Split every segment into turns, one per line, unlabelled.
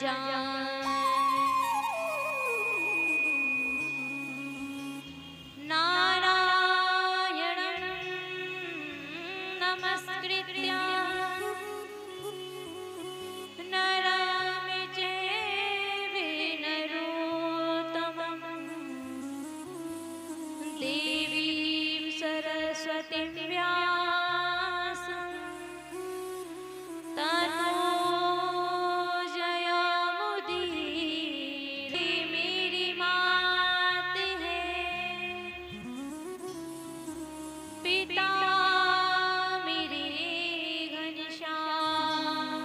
जाने। नारायणं नमस्कृत्य नरं चैव नरोत्तमं देवीं सरस्वतीं व्यासं ततो जयमुदीरये। मेरी मात है, पिता मेरे घनश्याम,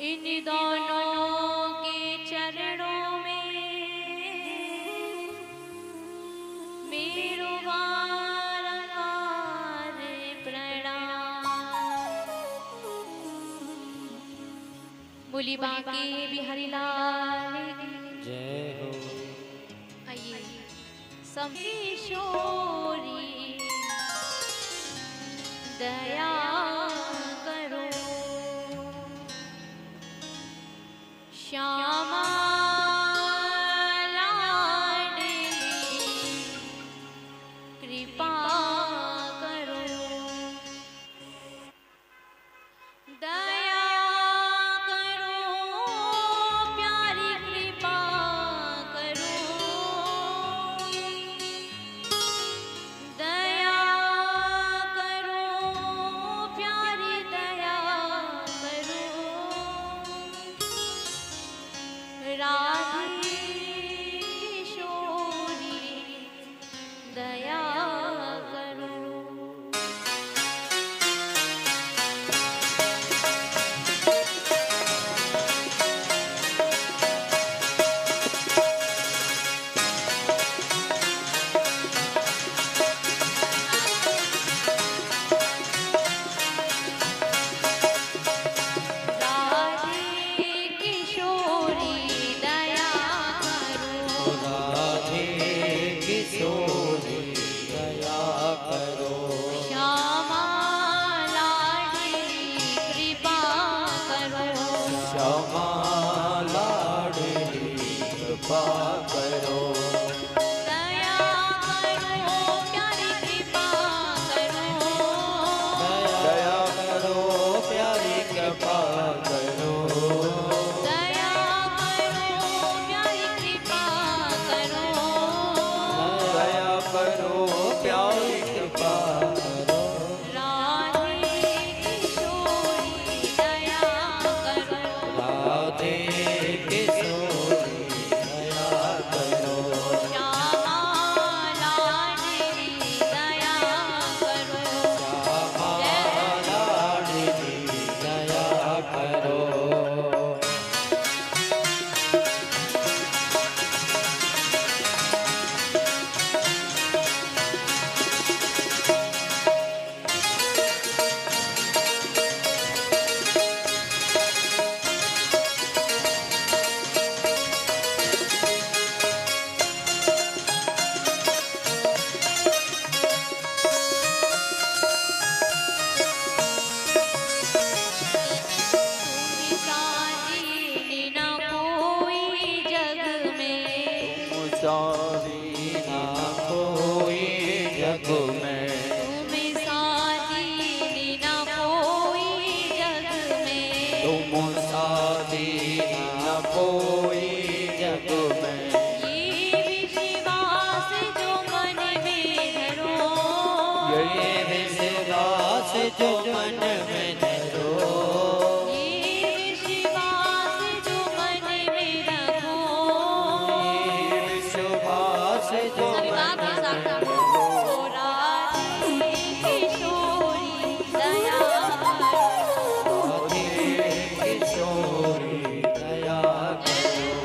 इन दोनों के चरणों में मेरो बारंबार प्रणाम। बोली बांके बिहारी लाल की
जय हो।
आइए समकेश्वरी दया करो, श्यामा लाडली कृपा करो, दया करो प्यारी कृपा करो, दया करो प्यारी दया करो, राधे किशोरी दया करो। राधे किशोरी दया करो,
राधे किशोरी दया करो,
श्यामा लाडली कृपा करो,
श्यामा लाडली कृपा करो,
दया करो प्यारी कृपा करो,
दया करो प्यारी कृपा करो,
दया करो प्यारी कृपा करो,
दया करो प्यारी कृपा करो,
राधे किशोरी दया करो,
राधे किशोरी दया करो,
श्यामा लाडली दया करो,
श्यामा लाडली दया करो।
तुम साथी न कोई जग में,
सारी ना कोई जग में,
तुम साथी न कोई जग में,
तुम साथी ना कोई जग में,
ये विश्वास जो मन में धरो,
ये विश्वास जो मन में धरो,
ये विश्वास जो मन में रखो,
ये विश्वास जो
सभी
मन
बात के साथ
में
ओ राधे किशोरी दया करो,
राधे किशोरी दया करो।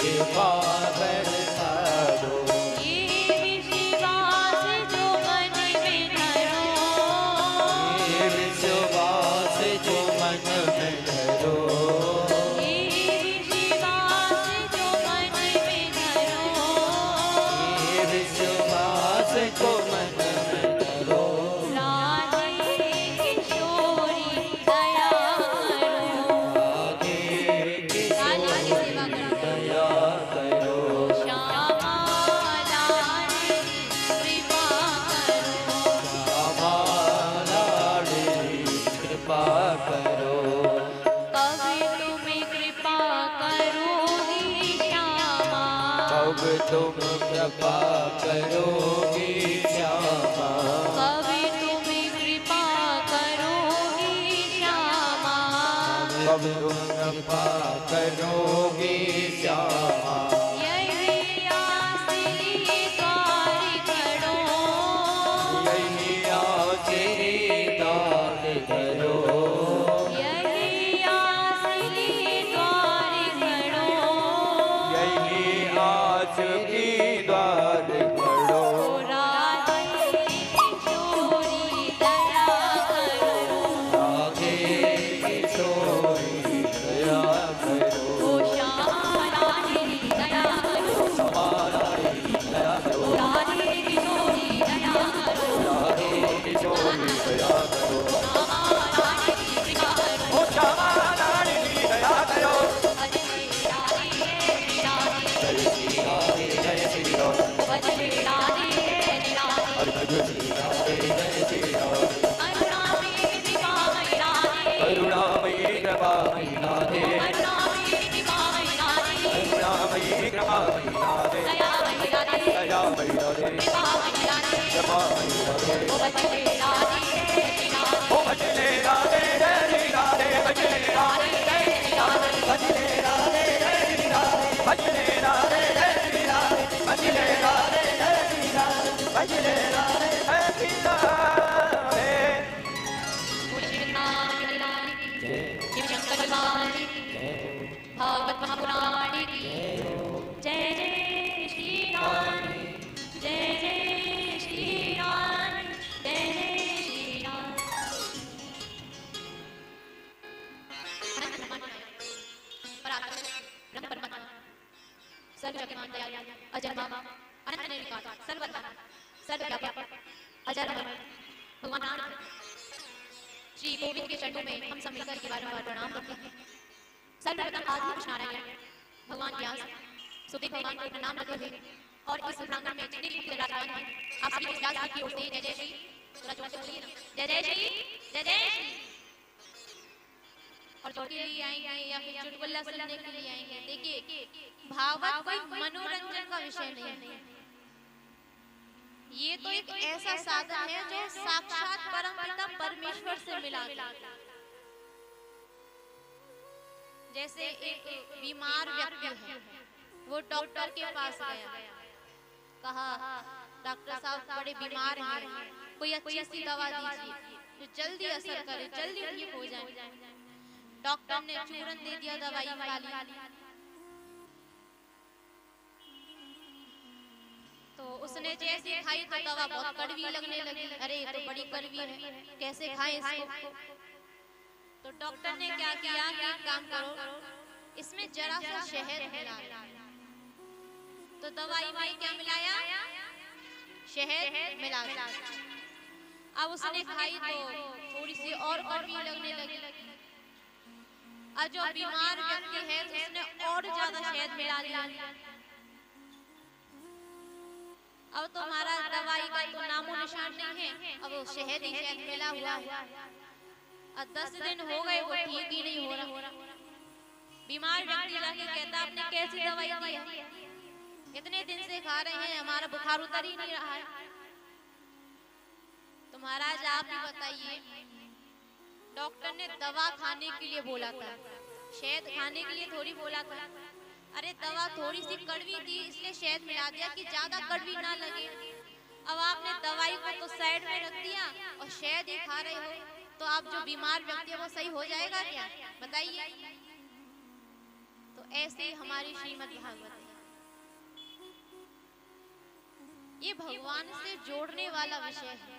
कृपा बरसा दो।
ये विश्वास जो मन में धरो,
ये विश्वास जो मन में धरो,
ये विश्वास जो मन में धरो,
ये विश्वास जो मन में धरो।
राधे किशोरी दया करो,
राधे
काली की
किशोरी
सेवा करो,
दया करो।
श्यामा लाडली कृपा करो,
श्यामा लाडली कृपा करो।
कभी तुम्हें कृपा करोगी श्यामा,
अब तुम कृपा करोगी श्यामा।
कभी तुम्हें कृपा करोगी श्यामा,
अब तुम कृपा करोगी श्यामा।
यही आस लिए द्वार खड़ो,
यही आखिरी दात करो।
यही आस लिए द्वार खड़ो,
यही आखिरी द्वार करो।
राधे किशोरी दया करो,
राधे किशोरी दया करो।
ओ श्यामा लाडली दया करो,
श्यामा लाडली दया करो।
राधे किशोरी दया करो,
राधे किशोरी दया करो।
श्यामा लाडली कृपा करो,
ओ श्यामा लाडली दया करो।
भजने राधे राधे,
जय श्री राधे जय श्री राधे।
भजने राधे राधे,
जय श्री राधे जय श्री राधे।
करुणामयी कृपामयी राधे,
करुणामयी कृपामयी राधे।
करुणामयी कृपामयी राधे,
करुणामयी कृपामयी राधे।
दयामयी राधे,
दयामयी राधे।
कृपामयी राधे,
कृपामयी राधे।
ओ भजने राधे राधे,
ओ भजने राधे जय श्री राधे। भजने राधे जय श्री राधे। भजने राधे जय श्री राधे। भजने राधे जय श्री राधे। भजने राधे जय श्री राधे। भजने राधे जय श्री राधे।
शिव शंकर भगवान की भागवत महापुराण की जय जय श्री राम, जय जय श्री राम, जय जय श्री राम। अनंत ब्रह्मांड परात्पर ब्रह्म परमात्मा सर्वशक्तिमान दयालु अजन्मा अनंत निर्विकार सर्वदा सर्वव्यापक अजर अमर भगवान राम श्री गोविंद के चरणों में हम सब मिलकर के बारंबार प्रणाम करते हैं। सर्वप्रथम आदि कृष्ण नारायण भगवान व्यास सुखदेव भगवान को प्रणाम करते हुए और इस प्रांगण में जितने भी विराजमान हैं आप सभी के व्यास की ओर से जय जय श्री, थोड़ा जोर से बोलिए ना, जय जय श्री, जय जय श्री। और जोड़ के लिए आएंगे या फिर चुटकुला सुनने के लिए आएंगे। देखिए भागवत कोई मनोरंजन का विषय नहीं है, ये तो एक ऐसा साधन है जो साक्षात परमपिता परमेश्वर से मिला है। जैसे एक बीमार व्यक्ति है, वो डॉक्टर के पास गया, कहा डॉक्टर साहब बड़े बीमार हैं, कोई अच्छी सी दवा दीजिए जो जल्दी असर करे, जल्दी ठीक हो जाए। डॉक्टर ने चूरन दे दिया, दवाई खा ली, तो उसने जैसे खाई तो दवा बहुत कड़वी लगने लगी। अरे ये तो बड़ी कड़वी है, कैसे खाएं इसको? तो डॉक्टर ने क्या किया कि एक काम करो, इसमें जरा सा शहद मिला लो। तो दवाई में क्या मिलाया? शहद मिला दिया। अब उसने खाई तो थोड़ी सी और कड़वी लगने लगी। अब जो बीमार व्यक्ति है तो उसने और ज्यादा शहद मिला लिया। अब तो हमारा दवाई का तो नामो निशान नहीं है, अब वो शहद ही शहद मिला हुआ है। अब 10 दिन हो गए वो ठीक ही नहीं हो रहा। बीमार व्यक्ति जाके कहता आपने कैसी दवाई दी है? इतने दिन से खा रहे हैं, हमारा बुखार उतर ही नहीं रहा है। तो महाराज आप ही बताइए, डॉक्टर ने दवा खाने के लिए बोला था, शहद खाने के लिए थोड़ी बोला था। अरे दवा थोड़ी सी कड़वी थी इसलिए शहद मिला दिया कि ज्यादा कड़वी ना लगे। अब आपने दवाई को तो साइड में रख दिया और शहद ही खा रहे हो, तो आप जो बीमार व्यक्ति है वो सही हो जाएगा क्या? बताइए। तो ऐसे ही हमारी श्रीमद् भागवत है। ये भगवान से जोड़ने वाला विषय है,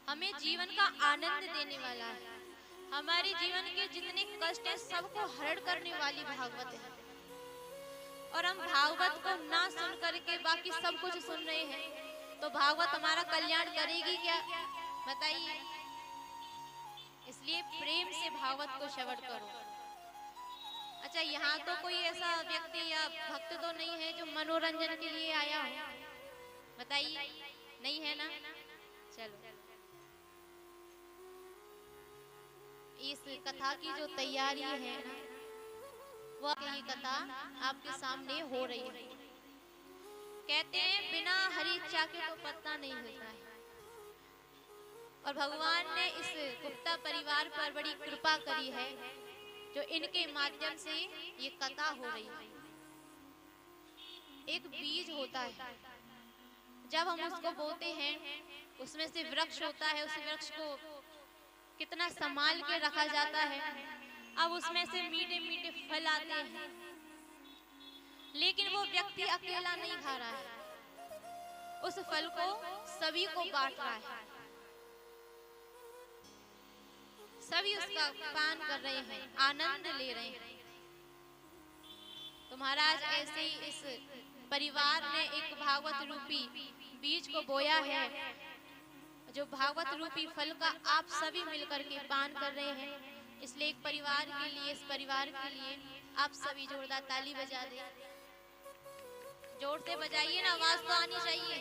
हमें जीवन का आनंद देने वाला है, हमारे जीवन के जितने कष्ट हैं सबको हरण करने वाली भागवत है। और हम भागवत को ना सुन करके बाकी सब कुछ सुन रहे हैं तो भागवत हमारा कल्याण करेगी क्या, बताइए। इसलिए प्रेम से भागवत को श्रवण करो। अच्छा, यहाँ तो कोई ऐसा व्यक्ति या भक्त तो नहीं है जो मनोरंजन के लिए आया हो, बताइए, नहीं है ना। चलो, इस कथा की जो तैयारी है ना, वह ये कथा आपके सामने हो रही है। कहते हैं बिना हरी इच्छा के तो पत्ता नहीं हिलता है, और भगवान ने इस गुप्ता परिवार पर बड़ी कृपा करी है जो इनके माध्यम से ये कथा हो रही है। एक बीज होता है, जब हम उसको बोते हैं उसमें से वृक्ष होता है, उस वृक्ष को कितना संभाल के रखा जाता है। अब उसमें से मीठे मीठे फल आते हैं, लेकिन वो व्यक्ति अकेला नहीं खा रहा है, उस फल को सभी को बांट रहा है, सभी उसका पान कर रहे हैं, आनंद ले रहे हैं। तो महाराज ऐसे ही इस परिवार ने एक भागवत रूपी बीज को बोया है, जो भागवत रूपी फल का आप सभी मिलकर के पान कर रहे हैं। इसलिए एक परिवार के लिए, इस परिवार के लिए आप सभी जोरदार ताली बजा दें। जोर से बजाइए ना, आवाज तो आनी चाहिए।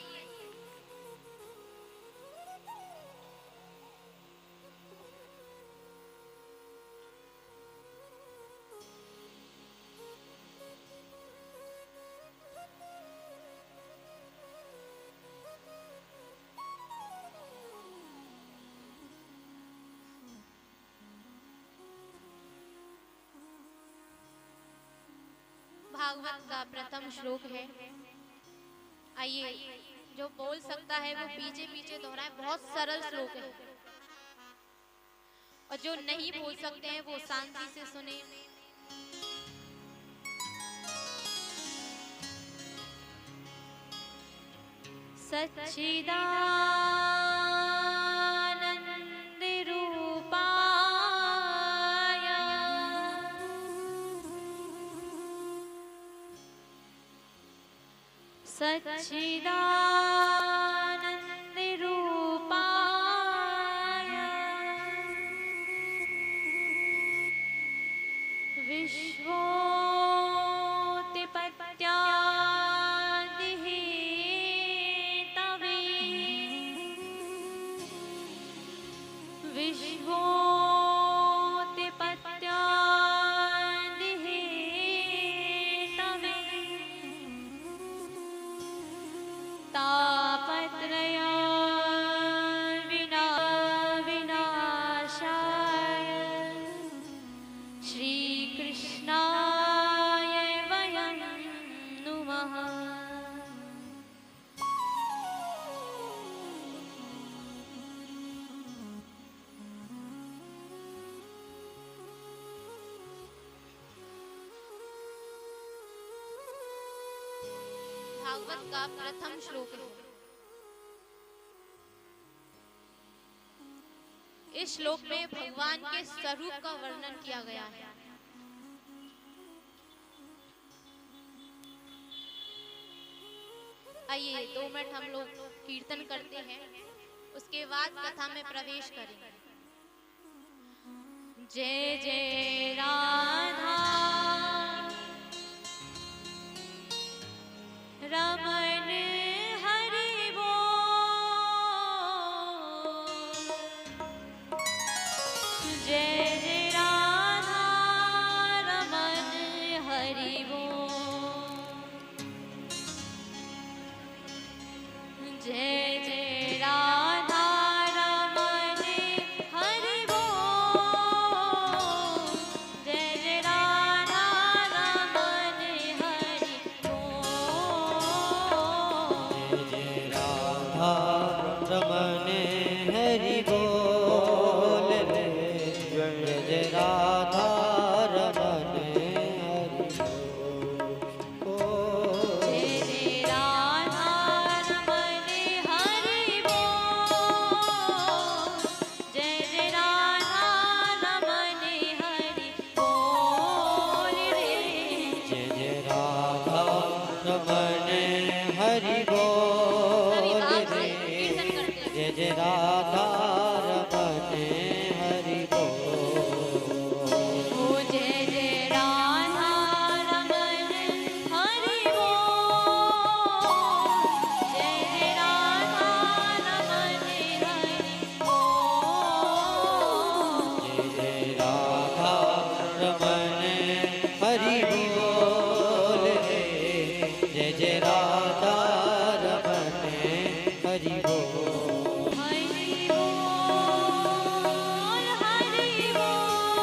भागवत का प्रथम श्लोक है। आइए, जो बोल सकता है वो पीछे पीछे दोहराए, बहुत सरल श्लोक है, और जो नहीं बोल सकते हैं वो शांति से सुने। सच्चिदानंद सच्चिदानंद रूपाय विश्वोत्पत्त्यादिहेतवे तापत्रय विनाशाय श्री कृष्णाय वयं नुमः। भागवत का प्रथम श्लोक है। इस श्लोक में भगवान के स्वरूप का वर्णन किया गया है। आइए 2 मिनट हम लोग कीर्तन करते हैं, उसके बाद कथा में प्रवेश करेंगे। जय जय राधा रमन हरि बोल, जय जय राधा रमन हरि बोल, जय जय राधा रमन हरि बोल, जय जय
हरि
सभी
बोल
भाव से
रे।
कीर्तन करते हैं।
जय जय राधा रमण हरि बोल।
ओ जय जय राधा रमण हरि बोल। जय जय राधा रमण हरि बोल।
जय जय राधा रमण हरि बोल रे। जय जय राधा रमण हरि बोल।
हरि बोल हरि बोल।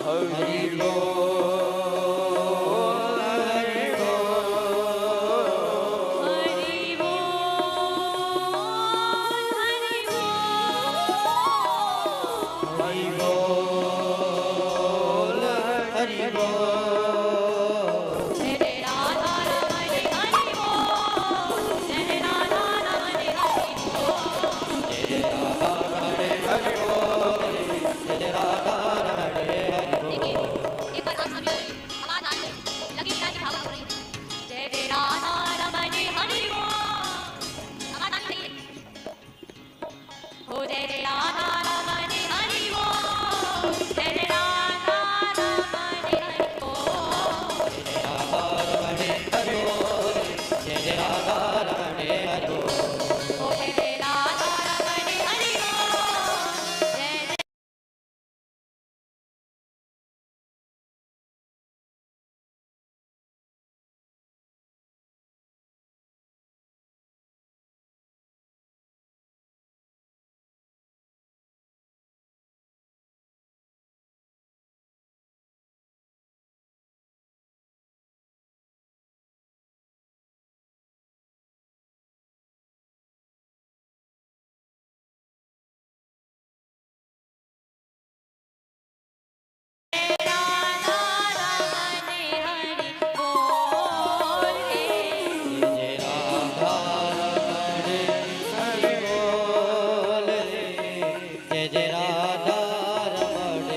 हरि बोल हरि बोल।
हरि बोल हरि बोल।
हरि बोल हरि बोल।
जय जय राधा रमण हरि बोल। जय जय राधा रमण हरि बोल।
जय जय राधा रमण हरि बोल। जय जय राधा रमण हरि
देखिए,
बोल।
एक बार आप सभी आवाज आ गई, लगी मिला के भाव हो रही है। जय जय राधा रमण हरि बोल। आवाज आनी चाहिए। हो जय जय राधा रमण हरि बोल। जय जय राधा रमण हरि बोल।
जय जय राधा रमण हरि बोल। जय जय राधा रमण हरि बोल।
हो जय जय राधा रमण हरि बोल। जय जय राधा रमण हरि बोल रे।
जय जय राधा रमण हरि बोल रे। जय जय राधा रमण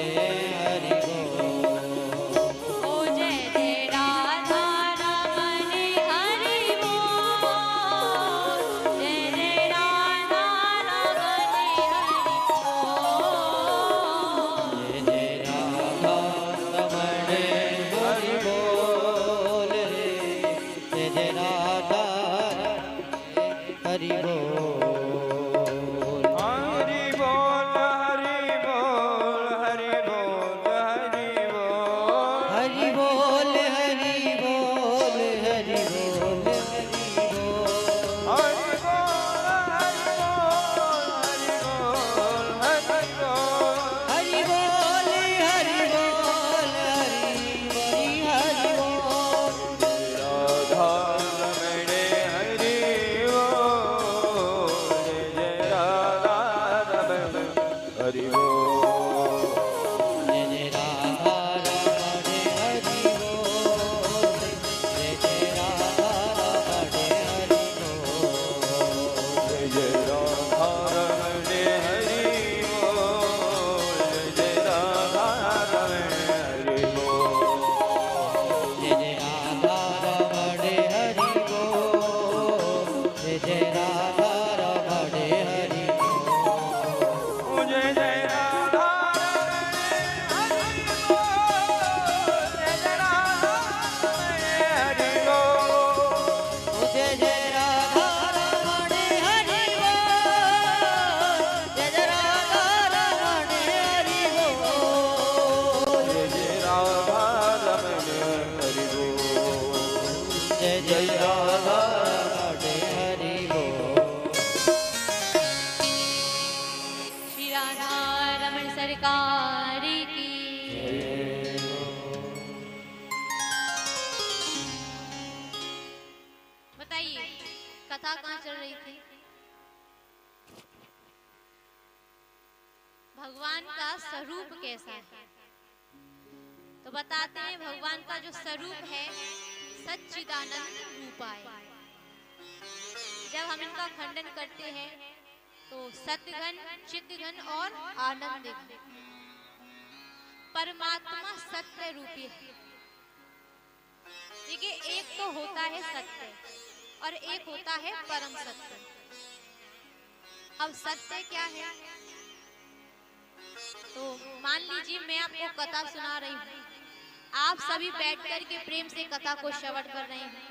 हरि बोल।
ओ जय जय राधा रमण हरि बोल। जय जय राधा रमण हरि बोल।
जय जय राधा रमण हरि बोल रे। जय जय राधा हरि बोल।
हरि बोल हरि बोल हरि बोल हरि बोल।
हरि बोल हरि बोल हरि बोल हरि बोल।
हरि बोल हरि बोल हरि बोल हरि बोल।
हरि बोल हरि बोल हरि हरि बोल।
राधा रमण हरि बोल। जय जय राधा रमण हरि बोल।
जय जय राधा रमण हरि बोल। जय जय राधा रमण हरि बोल।
जय जय राधा रमण हरि बोल। जय जय राधा रमण हरि बोल।
जय जय राधा रमण हरि बोल। जय जय राधा रमण हरि बोल।
जय जय राधा रमण हरि बोल। जय जय राधा रमण हरि बोल।
जय जय राधा रमण हरि बोल। जय जय राधा रमण हरि बोल।
जय जय राधा रमण हरि बोल।
जय जय राधा रमण हरि बोल।
श्री राधा रमण सरकार की। बताइए, कथा कहाँ चल रही थी? भगवान का स्वरूप कैसा है? तो बताते हैं, भगवान का जो स्वरूप है सच्चिदानंद रूपाय। जब हम इनका खंडन करते हैं तो सतघन, चितघन और आनंद घन। परमात्मा सत्य रूपी है। देखिए, एक तो होता है सत्य और एक होता है परम सत्य। अब सत्य क्या है? तो मान लीजिए मैं आपको कथा सुना रही हूँ, आप सभी बैठ कर के प्रेम से कथा को श्रवण कर रहे हैं।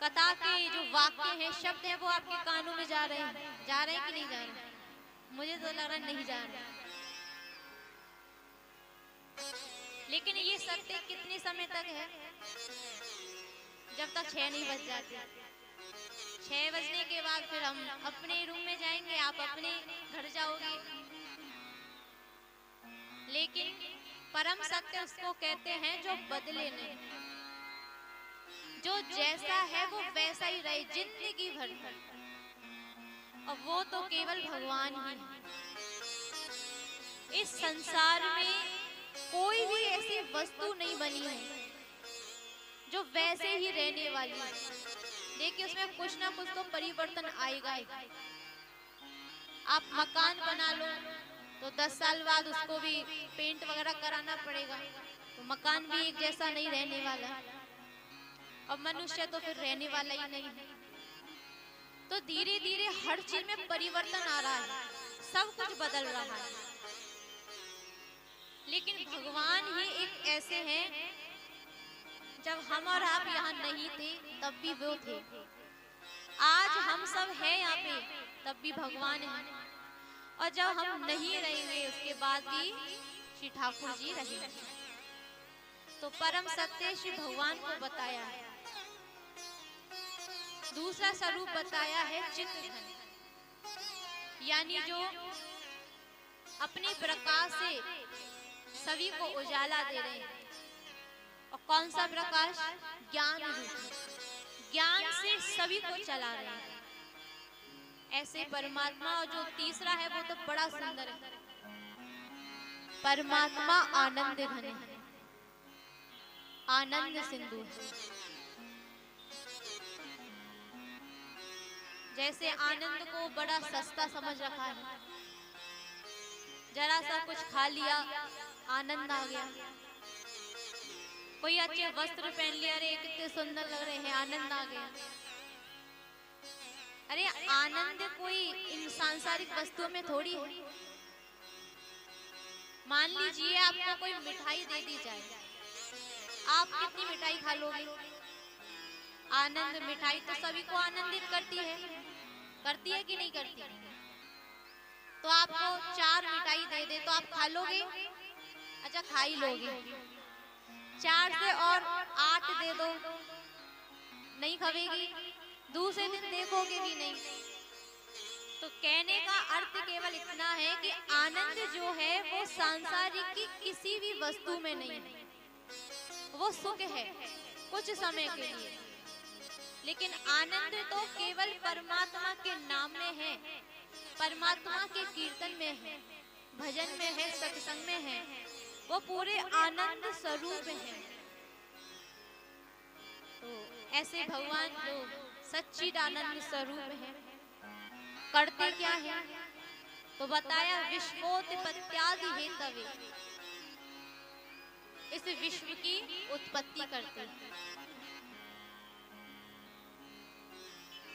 कथा के जो वाक्य हैं, शब्द हैं, वो आपके कानों में जा रहे हैं कि नहीं जा रहे? मुझे तो लग रहा है नहीं जा रहे। लेकिन ये सत्य कितने समय तक है? जब तक 6 नहीं बज जाते। 6 बजने के बाद फिर हम अपने रूम में जाएंगे, आप अपने घर जाओगे। लेकिन परम सत्य उसको कहते हैं जो बदले नहीं, जो जैसा है वो वैसा ही रहे जिंदगी भर। और वो तो केवल भगवान ही है। इस संसार में कोई भी ऐसी वस्तु नहीं बनी है जो वैसे ही रहने वाली है। देखिए उसमें कुछ ना कुछ तो परिवर्तन आएगा ही। आप मकान बना लो तो 10 साल बाद उसको भी पेंट वगैरह कराना पड़ेगा, तो मकान भी एक जैसा नहीं रहने वाला। और मनुष्य तो फिर रहने वाला ही नहीं है। तो धीरे धीरे हर चीज में परिवर्तन आ रहा है, सब कुछ बदल रहा है। लेकिन भगवान ही एक ऐसे हैं, जब हम और आप यहाँ नहीं थे तब भी वो थे। आज हम सब हैं यहाँ पे तब भी भगवान है। और जब हम नहीं रहेंगे उसके बाद भी श्री ठाकुर जी रहेंगे। तो परम सत्य श्री भगवान को बताया है। दूसरा स्वरूप बताया है चित्तघन, यानी जो अपने प्रकाश से सभी को उजाला दे रहे हैं। और कौन सा प्रकाश? ज्ञान रूप, ज्ञान से सभी को चला रहे हैं। ऐसे परमात्मा। और जो तीसरा है वो तो बड़ा सुंदर है, परमात्मा आनंद घन है, आनंद सिंधु है। जैसे आनंद को बड़ा सस्ता समझ रखा है, जरा सा कुछ खा लिया आनंद आ गया, कोई अच्छे वस्त्र पहन लिया, अरे कितने सुंदर लग रहे हैं, आनंद आ गया। अरे आनंद कोई इन सांसारिक वस्तुओं में थोड़ी है। मान लीजिए आपको कोई मिठाई दे दी जाए, आप कितनी मिठाई खा लोगे? आनंद, मिठाई तो सभी को आनंदित करती है कि नहीं करती? तो आपको 4 मिठाई दे दे तो आप खा लोगे? अच्छा खा ही लोगे। 4 से और 8 दे दो, नहीं खावेगी, दूसरे दिन देखोगे भी नहीं। तो कहने का अर्थ केवल इतना है कि आनंद जो है वो सांसारिक की किसी भी वस्तु में नहीं है। वो सुख है कुछ समय के लिए, लेकिन आनंद तो केवल परमात्मा के नाम में है, परमात्मा के कीर्तन में है, भजन में है, सत्संग में है। वो पूरे आनंद स्वरूप है। तो ऐसे भगवान जो सच्चिदानंद स्वरूप है, करते क्या है? तो बताया विश्वोत्पत्त्यादि हेतवे, इस विश्व की उत्पत्ति करते हैं।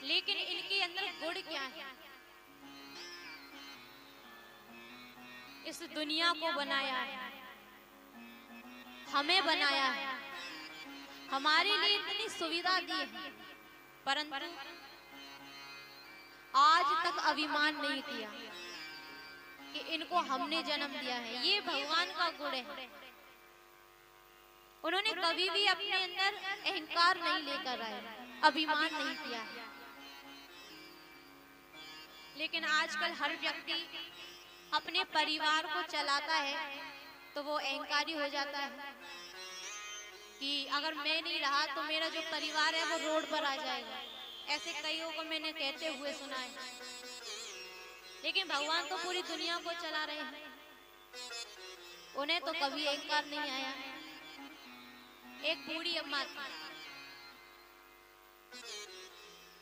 लेकिन इनके अंदर गुण क्या है? इस दुनिया को बनाया है, हमें बनाया है, हमारे लिए इतनी सुविधा दी है, परंतु आज तक अभिमान नहीं किया कि इनको हमने जन्म दिया है। ये भगवान का गुण है। उन्होंने कभी भी अपने अंदर अहंकार नहीं लेकर आए, अभिमान नहीं किया। लेकिन आजकल हर व्यक्ति अपने परिवार को चलाता है तो वो अहंकारी हो जाता है कि अगर मैं नहीं रहा तो मेरा जो परिवार है वो रोड पर आ जाएगा। ऐसे कईयों को मैंने कहते हुए सुना है। लेकिन भगवान तो पूरी दुनिया को चला रहे हैं, उन्हें तो कभी अहंकार नहीं आया। एक बूढ़ी अम्मा थी,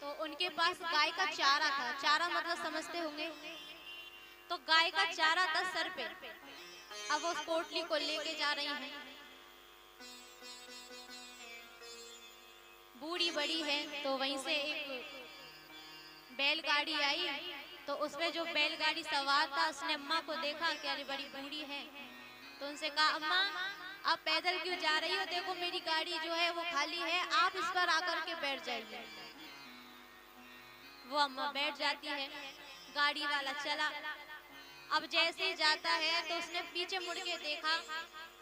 तो उनके पास गाय का चारा था। चारा मतलब समझते होंगे, तो गाय का चारा था सर पे। अब वो उस पोटली को लेके जा रही हैं। बूढ़ी बड़ी है, तो वहीं से एक बैलगाड़ी आई, तो उसमें जो बैलगाड़ी सवार था उसने अम्मा को देखा कि अरे बड़ी बूढ़ी है, तो उनसे कहा अम्मा आप पैदल क्यों जा रही हो, देखो मेरी गाड़ी जो है वो खाली है, आप इस पर आकर के बैठ जाइए। वो अम्मा बैठ जाती है, गाड़ी वाला चला। अब जैसे ही जाता है तो उसने पीछे मुड़ के देखा,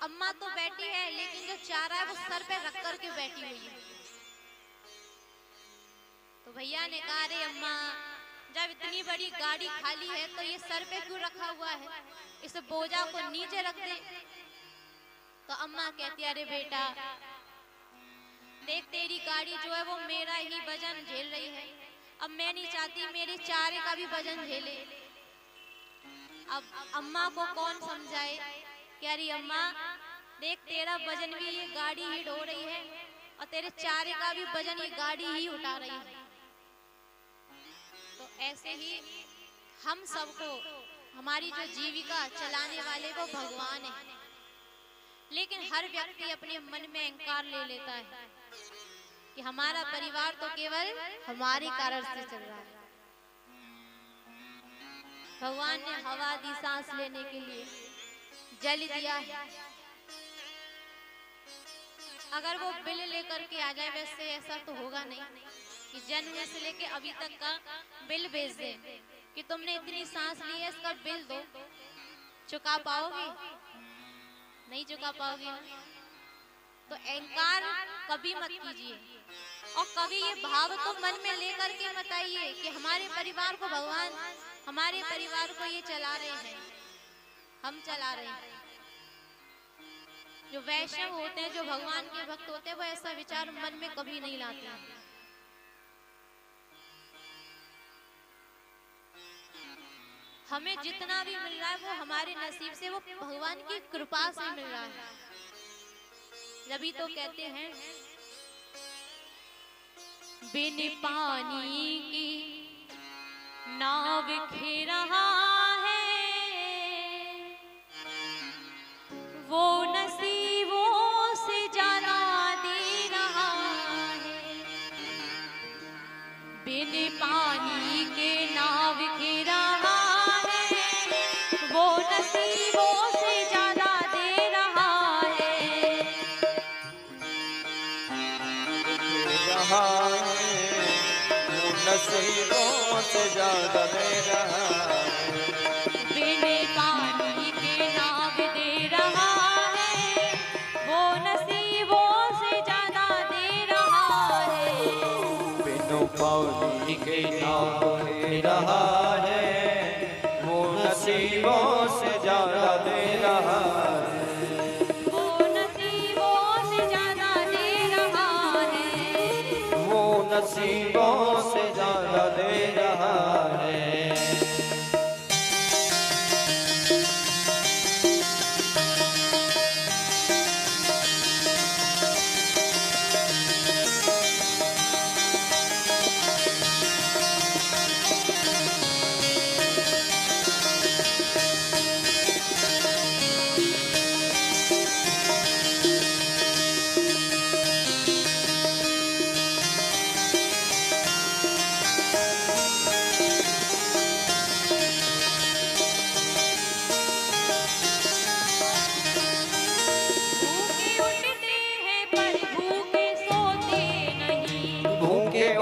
अम्मा तो बैठी है लेकिन जो चारा है वो सर पे रख कर के बैठी हुई है। तो भैया ने कहा अरे अम्मा, जब इतनी बड़ी गाड़ी खाली है तो ये सर पे क्यों रखा हुआ है, इस बोझा को नीचे रख दे। तो अम्मा कहती है अरे बेटा देख, तेरी गाड़ी जो है वो मेरा ही वजन झेल रही है, अब मैं नहीं चाहती मेरे चारे का भी वजन झेले। अब अम्मा को कौन समझाए कि अरे अम्मा देख, तेरा वजन भी ये गाड़ी ही ढो रही है और तेरे चारे का भी वजन ये गाड़ी ही उठा रही है। तो ऐसे ही हम सबको, हमारी जो जीविका चलाने वाले वो भगवान है, लेकिन हर व्यक्ति अपने मन में अहंकार ले लेता है कि हमारा परिवार तो केवल हमारे कारण से चल रहा है। भगवान ने हवा दी सांस लेने के लिए, जल दिया है, अगर वो बिल लेकर के आ जाए, वैसे ऐसा तो होगा नहीं कि जन्म से लेके अभी तक का बिल भेज दे कि तुमने इतनी सांस ली है इसका बिल दो, चुका पाओगे? नहीं चुका पाओगे ना। तो अहंकार कभी मत कीजिए, और कभी ये भाव तो मन में लेकर के मत आइए कि हमारे परिवार को भगवान, हमारे परिवार को ये चला रहे हैं, हम चला रहे हैं। जो वैष्णव होते हैं, जो भगवान के भक्त होते हैं, वो ऐसा विचार मन में कभी नहीं लाते हैं। हमें जितना भी मिल रहा है वो हमारे नसीब से, वो भगवान की कृपा से मिल रहा है। जभी तो कहते हैं बिन पानी की नाव खे रहा है, वो नसीबों से जाना दे रहा है। बिन पानी के नाव खे रहा है, वो नसीबों से ज्यादा दे रहा है।
वो नसीबों से ज्यादा दे रहा है।
बिन पानी के नाव दे रहा है, वो नसीबों से ज्यादा दे रहा है।
बिन पानी के नाव दे रहा है, वो नसीबों से ज्यादा दे रहा है।
वो नसीबों से ज्यादा दे रहा है।
वो नसीबों से ज्यादा दे रहा है।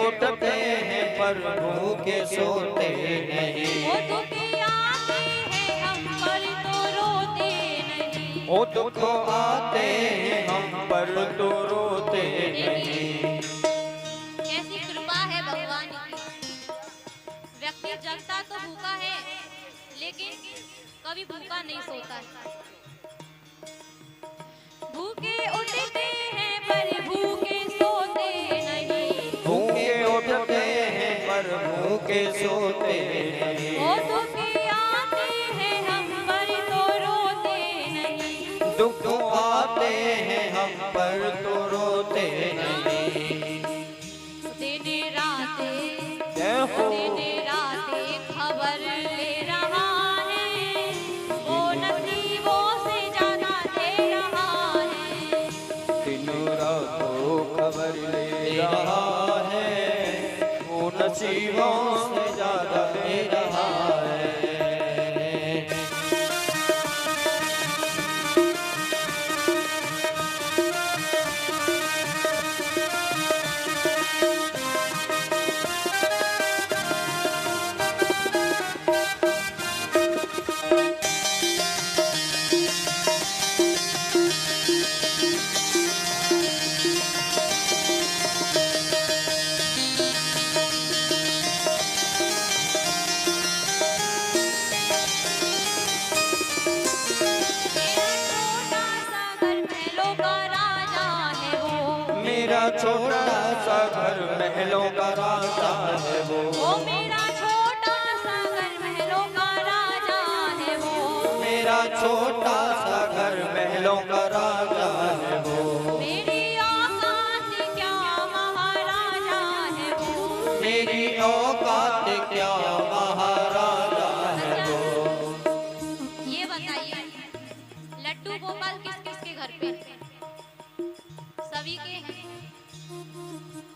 उठते हैं पर भूखे सोते नहीं।
वो दुख आते हैं हम पर तो रोते नहीं। वो दुख आते हैं हम पर तो रोते नहीं।
कैसी कृपा है भगवान की। व्यक्ति जगता तो भूखा है, लेकिन कभी भूखा नहीं सोता है। भूखे उठते हैं पर भूखे सोते नहीं।
भूखे उठते हैं पर भूखे सोते नहीं।
वो दुख आते हैं हम पर तो रोते नहीं।
दुख आते हैं हम पर तो रोते नहीं।
दिन राते
जय हो।
दिन राते खबर ले रहा है, वो नसीबों से ज्यादा दे रहा है।
दिन रात खबर ले रहा
नसीबों से ज्यादा दे रहा है।
छोटा सा घर महलों का राजा है वो।
ओ मेरा छोटा सा घर महलों का राजा है वो।
मेरा छोटा सा घर महलों का राजा है वो।
मेरी औकात क्या महाराजा है वो।
मेरी औकात क्या महाराजा है वो।
ये बताइए लड्डू गोपाल किस किस के घर पे? सभी के हैं।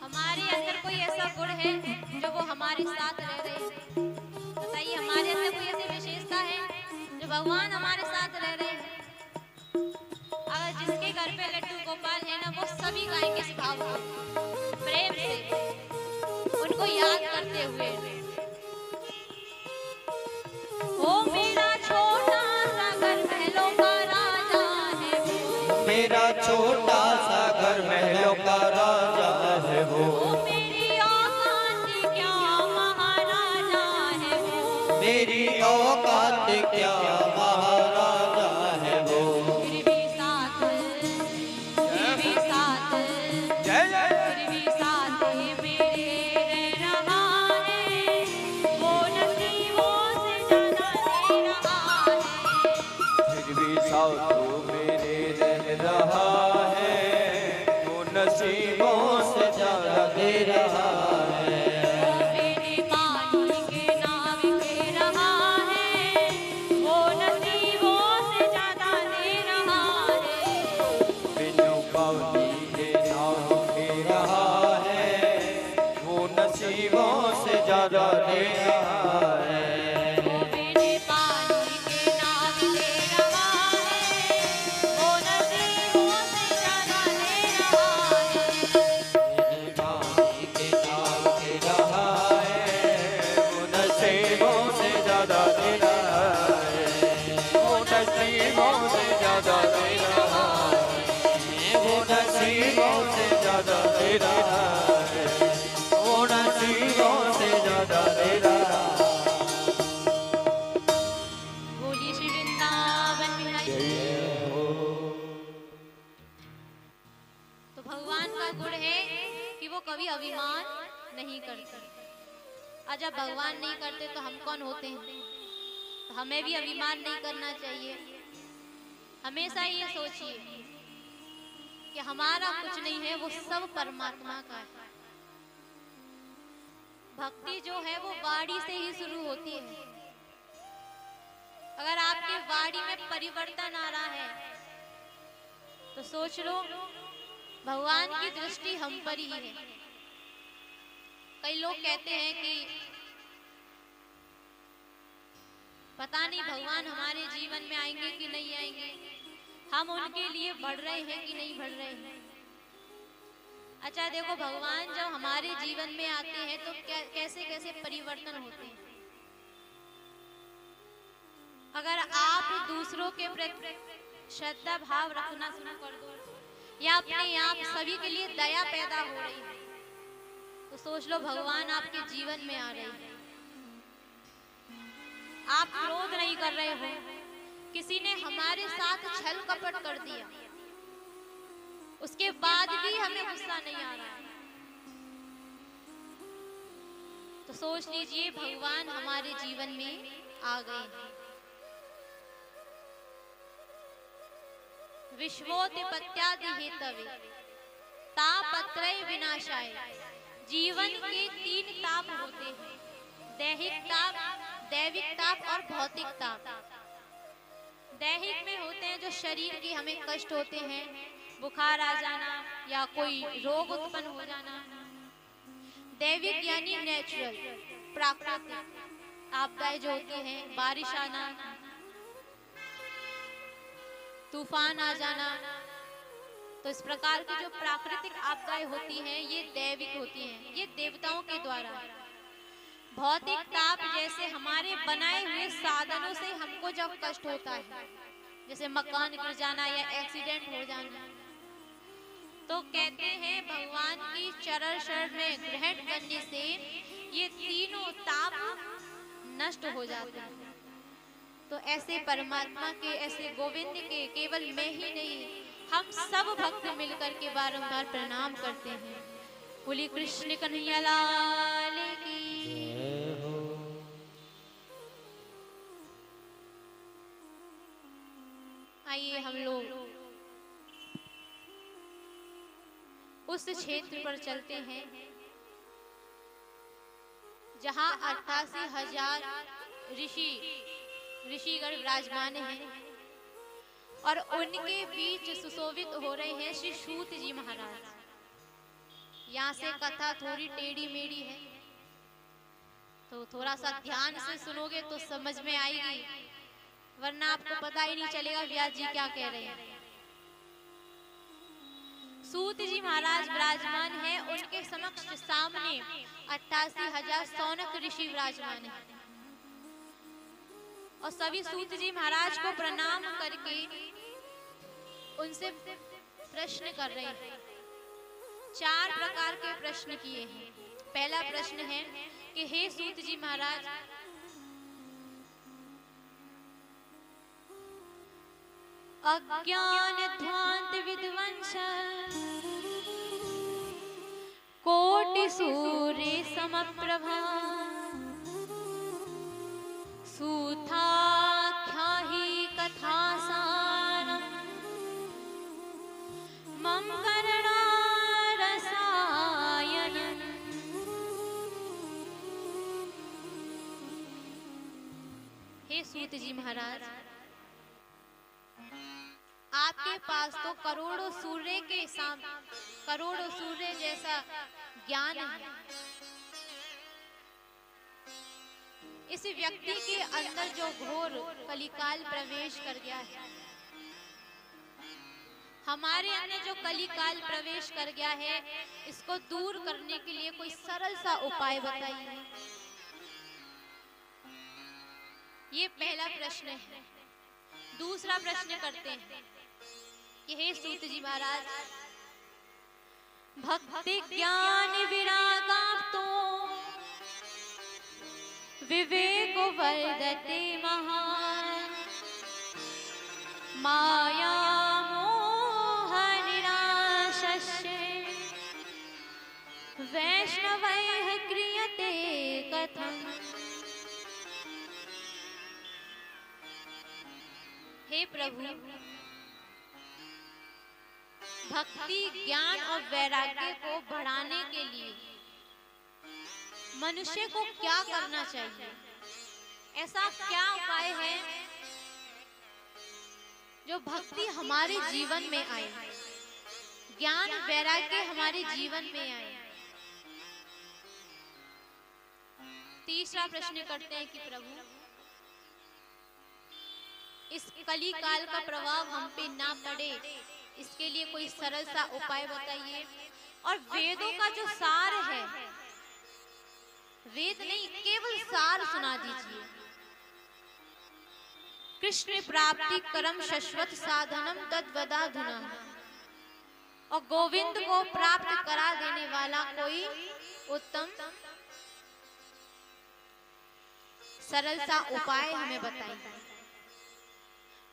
हमारे अंदर कोई ऐसा गुण है जो वो हमारे साथ रह रहे हैं? बताइए हमारे अंदर कोई ऐसी विशेषता है जो भगवान हमारे साथ रह रहे हैं? अगर जिसके घर पे लड्डू गोपाल है ना, वो सभी गाएंगे इस भाव को प्रेम से, उनको याद करते हुए। ओ मेरा छोटा सा घर महलों का राजा है वो।
मेरा छोटा सा घर महलों का राजा है वो।
मेरी औकात क्या महाराजा है वो।
मेरी औकात क्या महाराजा है वो।
फिर भी साथ
जय जय
फिर भी साथ मेरे रह रहा है, वो नसीबों से ज्यादा दे रहा है।
फिर भी साथ मेरे रह रहा है, वो नसीबों से ज्यादा दे रहा है।
वो मेरे पानी के नाव के रहा है, वो नसीबों से ज्यादा दे रहा है।
बिनु पानी के नाव के रहा है, वो नसीबों से ज्यादा दे रहा है।
वो मेरे पानी के नाव के रहा है, वो नसीबों से ज्यादा दे रहा है।
बिनु पानी के नाव के रहा है, वो नसीबों से ज्यादा दे रहा है। वो नसीबों से ज्यादा दे रहा है। वो नसीबों से ज्यादा दे रहा है। वो नसीबों से ज्यादा दे रहा है।
बोलिए श्री वृंदावन बिहारी। तो भगवान का गुण है कि वो कभी अभिमान नहीं करते। और जब भगवान नहीं करते तो हम कौन होते हैं? तो हमें भी अभिमान नहीं करना चाहिए। हमेशा ये सोचिए कि हमारा कुछ नहीं है, वो सब परमात्मा का है। भक्ति जो है वो वाणी से ही शुरू होती है। अगर आपके वाणी में परिवर्तन आ रहा है तो सोच लो भगवान की दृष्टि हम पर ही है। कई लोग कहते हैं कि पता नहीं भगवान हमारे जीवन में आएंगे कि नहीं आएंगे, हम उनके लिए बढ़ रहे हैं कि नहीं बढ़ रहे हैं। अच्छा देखो, भगवान जब हमारे जीवन में आते हैं तो कैसे कैसे परिवर्तन होते हैं। अगर आप दूसरों के प्रति श्रद्धा भाव रखना शुरू कर दो या अपने आप सभी के लिए दया पैदा हो रही है, तो सोच लो भगवान आपके जीवन में आ रहे हैं। आप क्रोध नहीं कर रहे हो, किसी ने हमारे साथ छल कपट कर दिया, उसके बाद भी हमें गुस्सा नहीं आ रहा है, तो सोच लीजिए भगवान हमारे जीवन में आ गए हैं। विश्वोत्पत्त्यादि हेतवे तापत्रय विनाशाय। जीवन के 3 ताप होते हैं, दैहिक ताप, दैविक ताप और भौतिक ताप। दैहिक में होते हैं जो शरीर के हमें कष्ट होते हैं, बुखार आ जाना या कोई रोग उत्पन्न हो जाना। दैविक यानी नेचुरल, प्राकृतिक आपदाएं जो होती हैं, बारिश आना, तूफान आ जाना, तो इस प्रकार की जो प्राकृतिक आपदाएं होती हैं ये दैविक होती हैं, ये देवताओं के द्वारा। भौतिक ताप जैसे हमारे बनाए हुए साधनों से हमको जब कष्ट होता है, जैसे मकान गिर जाना या एक्सीडेंट हो जाना, तो कहते हैं भगवान की चरण शरण में ग्रहण करने से ये तीनों ताप नष्ट हो जाते हैं। तो ऐसे परमात्मा के, ऐसे गोविंद के केवल मैं ही नहीं, हम सब भक्त मिलकर के बारंबार प्रणाम करते हैं। बोली कृष्ण कन्हैया लाल की। आइए हम लोग उस क्षेत्र पर चलते हैं जहां 88,000 ऋषिगण विराजमान हैं और उनके बीच सुशोभित हो रहे हैं श्री सूत जी महाराज। यहाँ से कथा थोड़ी टेढ़ी मेढ़ी है, तो थोड़ा सा ध्यान से सुनोगे तो समझ में आएगी, वरना आपको पता ही नहीं चलेगा व्यास जी क्या कह रहे हैं। सूत जी महाराज विराजमान हैं, उनके समक्ष सामने 88,000 सौनक ऋषि विराजमान हैं और सभी सूत जी महाराज को प्रणाम करके उनसे प्रश्न कर रहे हैं। 4 प्रकार के प्रश्न किए हैं। पहला प्रश्न है कि हे सूत जी महाराज, अज्ञान ध्वांत विध्वंस कोटि सूर्य समप्रभा सूथाख्याहि कथासारम् मम कर्णारसायनम्। हे सूत जी महाराज, आपके पास तो करोड़ों सूर्य के करोड़ों सूर्य जैसा ज्ञान है। इस व्यक्ति के अंदर जो घोर कलिकाल प्रवेश कर गया है, हमारे अंदर जो कलिकाल प्रवेश कर गया है, इसको दूर करने के लिए कोई सरल सा उपाय बताइए। ये पहला प्रश्न है। दूसरा प्रश्न करते हैं कि हे सूत जी महाराज, भक्ति ज्ञान विरागाप्तो विवेको वर्धते महान् माया मोह निराशस्य वैष्णवैः क्रियते कथम्। हे प्रभु, भक्ति ज्ञान और वैराग्य को बढ़ाने के लिए मनुष्य को क्या करना चाहिए? ऐसा क्या उपाय है जो भक्ति हमारे जीवन में आए, ज्ञान वैराग्य हमारे जीवन में आए? तीसरा प्रश्न करते हैं कि प्रभु, इस कली काल का प्रभाव हम पे ना पड़े, इसके लिए कोई सरल सा उपाय बताइए। और वेदों का जो सार है, वेद नहीं केवल सार सुना दीजिए। कृष्ण प्राप्ति करम शाश्वत साधनम तद्वदाधुना, और गोविंद को प्राप्त करा देने वाला कोई उत्तम सरल सा उपाय हमें बताइए।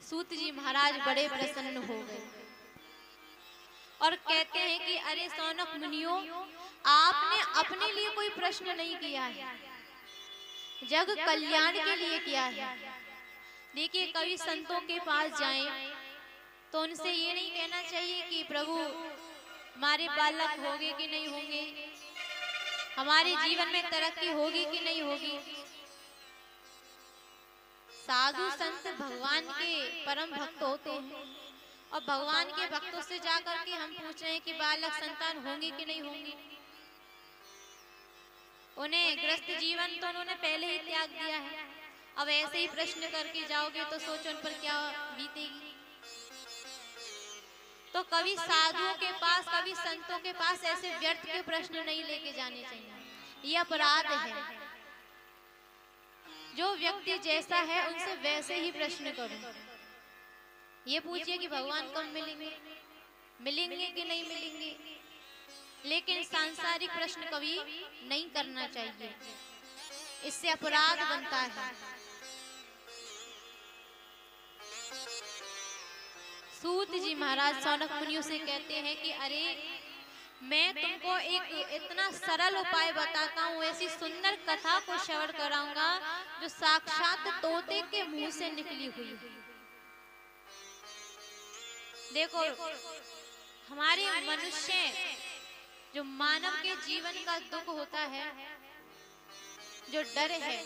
सूत जी महाराज बड़े प्रसन्न हो गए और कहते हैं कि अरे सौनक मुनियों, आपने अपने लिए कोई प्रश्न नहीं किया है, जग कल्याण के लिए किया है। देखिए, कभी संतों के पास जाएं तो उनसे ये नहीं कहना चाहिए कि प्रभु हमारे बालक होंगे कि नहीं होंगे, हमारे जीवन में तरक्की होगी कि नहीं होगी। साधु संत भगवान के परम भक्त होते हैं और भगवान के भक्तों से जाकर के हम पूछ रहे हैं कि बालक संतान होंगे कि नहीं होंगे। उन्हें ग्रस्त जीवन तो उन्होंने पहले ही त्याग दिया है, अब ऐसे ही प्रश्न करके जाओगे तो सोचो उन पर क्या बीतेगी। तो कभी साधुओं के पास, कभी संतों के पास ऐसे व्यर्थ के प्रश्न नहीं लेके जाने चाहिए, ये अपराध है। जो व्यक्ति जैसा है उनसे वैसे ही प्रश्न करो। ये पूछिए कि भगवान कब मिलेंगे, मिलेंगे कि नहीं मिलेंगे, लेकिन सांसारिक प्रश्न कभी नहीं करना चाहिए, इससे अपराध बनता है। सूत जी महाराज सौनक मुनियों से कहते हैं कि अरे मैं तुमको एक इतना सरल उपाय बताता हूँ, ऐसी सुंदर कथा को श्रवण कराऊंगा जो साक्षात तोते के मुंह से निकली हुई है। देखो हमारे मनुष्य जो मानव के जीवन का दुख होता है, जो डर है,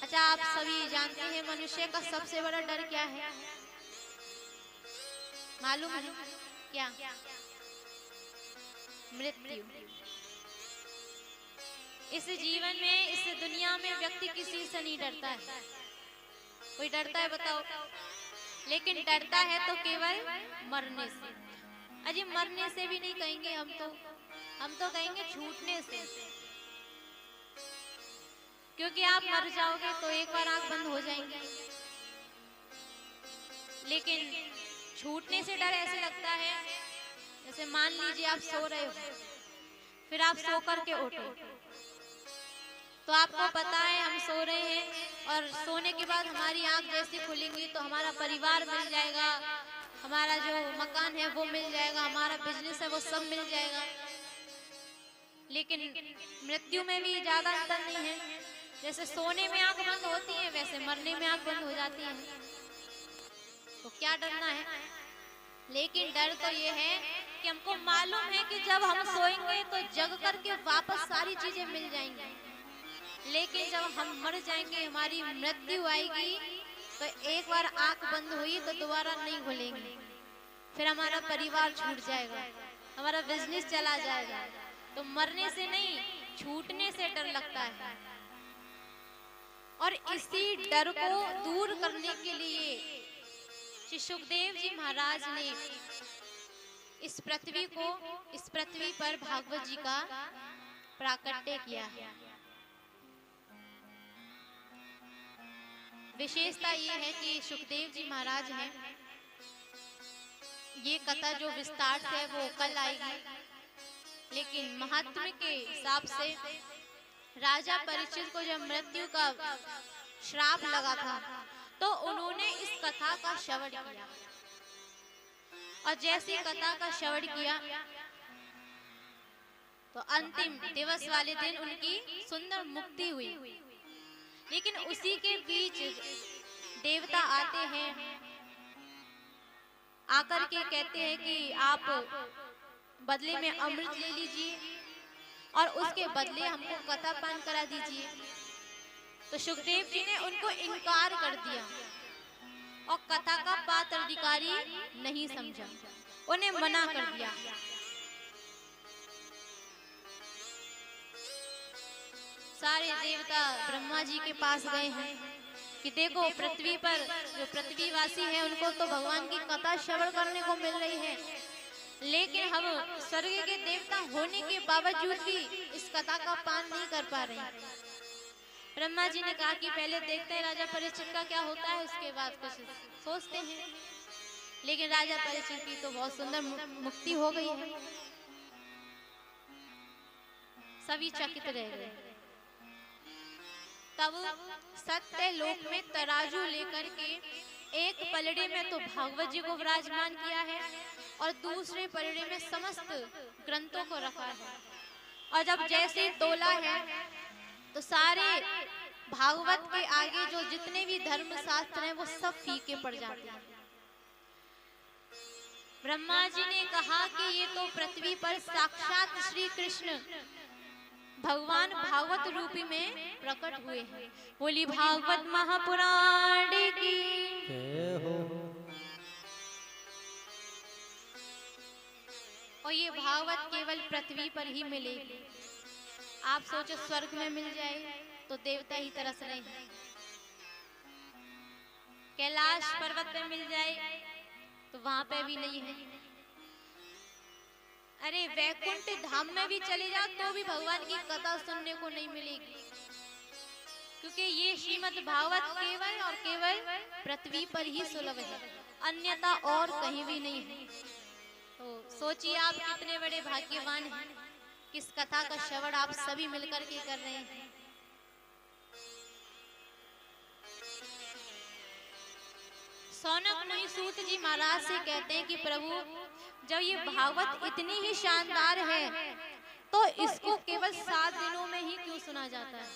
अच्छा आप सभी जानते हैं मनुष्य का सबसे बड़ा डर क्या है, मालूम है क्या? मृत्यु। इस जीवन में, इस दुनिया में व्यक्ति किसी से नहीं डरता है। कोई डरता है बताओ? लेकिन डरता है तो केवल मरने से। अजी मरने से भी नहीं कहेंगे हम तो कहेंगे छूटने से, क्योंकि आप मर जाओगे तो एक बार आंख बंद हो जाएंगे, लेकिन छूटने से डर ऐसे लगता है जैसे मान लीजिए आप सो रहे हो, फिर आप सो करके उठो तो आपको पता है हम सो रहे हैं और सोने के बाद हमारी आंख जैसी खुलेंगी तो हमारा परिवार मिल जाएगा, हमारा जो मकान है वो मिल जाएगा, हमारा बिजनेस है वो सब मिल जाएगा। लेकिन मृत्यु में भी ज्यादा अंतर नहीं है, जैसे सोने में आंख बंद होती है वैसे मरने में आंख बंद हो जाती है। तो क्या डरना है? लेकिन डर तो ये है कि हमको मालूम है कि जब हम सोएंगे तो जग करके वापस सारी चीजें मिल जाएंगी, लेकिन जब हम मर जाएंगे, हमारी मृत्यु आएगी तो एक बार आंख बंद हुई तो दोबारा नहीं खुलेंगी, फिर हमारा परिवार छूट जाएगा, हमारा बिजनेस चला जाएगा। तो मरने से नहीं, छूटने से डर लगता है। और इसी डर को दूर करने के लिए श्री सुखदेव जी महाराज ने इस पृथ्वी पर भागवत जी का प्राकट्य किया है। विशेषता ये है कि सुखदेव जी महाराज हैं, ये कथा जो विस्तार से है वो कल आएगी, लेकिन महात्म्य के हिसाब से राजा परीक्षित को जब मृत्यु का श्राप लगा था तो उन्होंने इस कथा का श्रवण किया, और जैसे कथा का श्रवण किया तो अंतिम दिवस वाले दिन उनकी सुंदर मुक्ति हुई। लेकिन उसी के बीच देवता आते हैं, आकर के कहते हैं कि आप बदले में अमृत ले लीजिए और उसके बदले हमको कथा पान करा दीजिए। तो सुखदेव जी ने उनको इनकार कर दिया और कथा का पात्र अधिकारी नहीं समझा, उन्हें मना कर दिया। सारे देवता ब्रह्मा जी के पास गए हैं कि देखो पृथ्वी पर जो पृथ्वीवासी है उनको तो भगवान की कथा श्रवण करने को मिल रही है, लेकिन हम स्वर्ग के देवता होने के बावजूद भी इस कथा का पान नहीं कर पा रहे हैं। ब्रह्मा जी ने कहा कि पहले देखते हैं राजा परीक्षित का क्या होता है, उसके बाद कुछ सोचते हैं। लेकिन राजा परीक्षित की तो बहुत सुंदर मुक्ति हो गई है, सभी चकित रह गए। तब सत्य लोक में तराजू लेकर के एक पलड़े में तो भागवत जी को विराजमान किया है और दूसरे पलड़े में समस्त ग्रंथों को रखा है, और जब जैसे तोला है तो सारे भागवत के आगे जो जितने भी धर्म शास्त्र हैं वो सब फीके पड़ जाते हैं। ब्रह्मा जी ने कहा कि ये तो पृथ्वी पर साक्षात श्री कृष्ण भगवान भागवत रूपी में प्रकट हुए हैं। बोली भागवत महापुराण की जय हो। और ये भागवत केवल पृथ्वी पर ही मिलेगी, आप सोचो स्वर्ग में मिल जाए तो देवता ही तरस रहे हैं, कैलाश पर्वत पे मिल जाए तो वहां पे भी नहीं है। अरे वैकुंठ धाम में भी चले जाओ तो भी भगवान की कथा सुनने को नहीं मिलेगी, क्योंकि ये श्रीमद् भागवत केवल और केवल पृथ्वी पर ही सुलभ है, अन्यथा और कहीं भी नहीं है। तो सोचिए आप कितने बड़े भाग्यवान हैं, किस कथा का श्रवण आप सभी मिलकर के कर रहे हैं। सौनक मुनि सूत जी महाराज से कहते हैं कि प्रभु जब ये भागवत इतनी ही शानदार है तो इसको केवल 7 दिनों में ही क्यों सुना जाता है?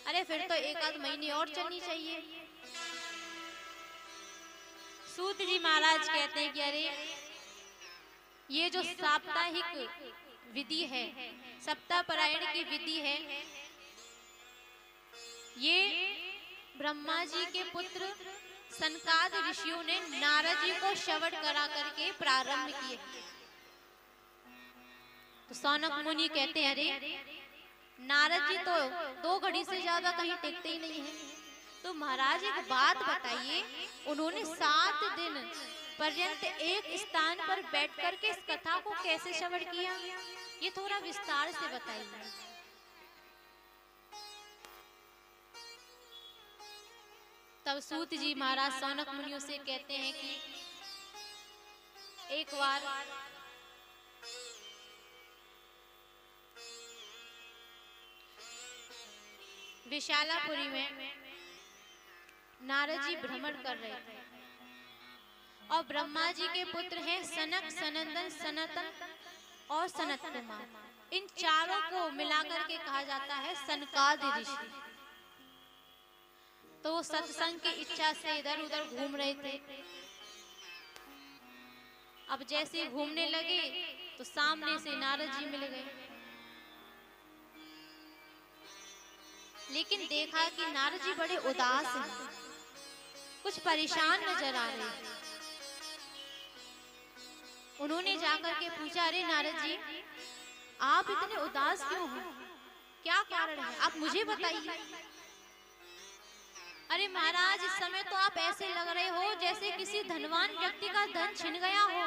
अरे फिर तो 1 आध महीने और चलनी चाहिए। सूत जी महाराज कहते हैं कि अरे ये जो साप्ताहिक विधि है, सप्ताह पारायण की विधि है, ये ब्रह्मा जी के पुत्र सनकाद ऋषियों ने नारद जी को श्रवण करा करके प्रारंभ किए। तो सौनक मुनि कहते हैं अरे नारद जी तो 2 घड़ी से ज्यादा कहीं टिकते ही नहीं है, तो महाराज एक बात बताइए, उन्होंने 7 दिन पर्यंत एक स्थान पर बैठ करके इस कथा को कैसे श्रवण किया, ये थोड़ा विस्तार से बताइए। तब सूत जी महाराज सौनक मुनियों से कहते हैं कि एक बार विशालापुरी में नारद जी भ्रमण कर रहे थे और ब्रह्मा जी के पुत्र हैं सनक, सनंदन, सनातन और सनत कुमार। इन चारों को मिलाकर के कहा जाता है सनकादि ऋषि। तो वो सत्संग की इच्छा से इधर उधर घूम रहे थे। अब जैसे घूमने लगे तो सामने से नारद जी मिल गए, लेकिन देखा कि नारद जी बड़े उदास हैं, कुछ परेशान नजर आ रहे हैं। उन्होंने जाकर के पूछा, अरे नारद जी आप इतने उदास क्यों हो, क्या कारण है, आप मुझे बताइए। अरे महाराज इस समय तो आप ऐसे लग रहे हो जैसे किसी धनवान व्यक्ति का धन छिन गया हो,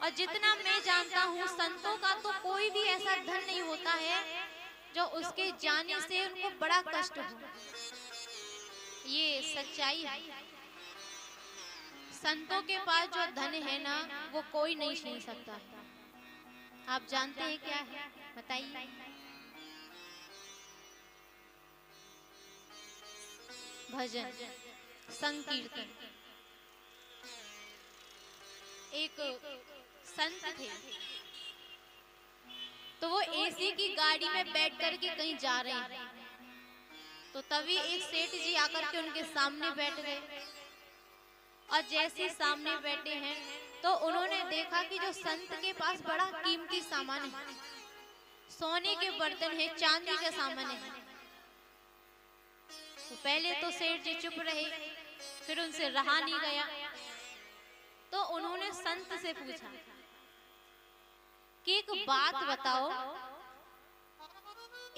और जितना मैं जानता हूँ संतों का तो कोई भी ऐसा धन नहीं होता है जो उसके जाने से उनको बड़ा कष्ट हो। ये सच्चाई है, संतों के पास जो धन है ना वो कोई नहीं छीन सकता है। आप जानते हैं क्या है, बताइए। भजन संकीर्तन। एक संत थे, तो वो एसी की गाड़ी में बैठ करके कहीं जा रहे हैं, तो तभी एक सेठ जी आकर के उनके सामने बैठ गए, और जैसे सामने बैठे हैं तो उन्होंने देखा कि जो संत के पास बड़ा कीमती सामान है, सोने के बर्तन है, चांदी के सामान है। तो पहले तो सेठ जी चुप रहे, फिर उनसे रहा नहीं गया, तो उन्होंने संत से पूछा कि एक बात बताओ,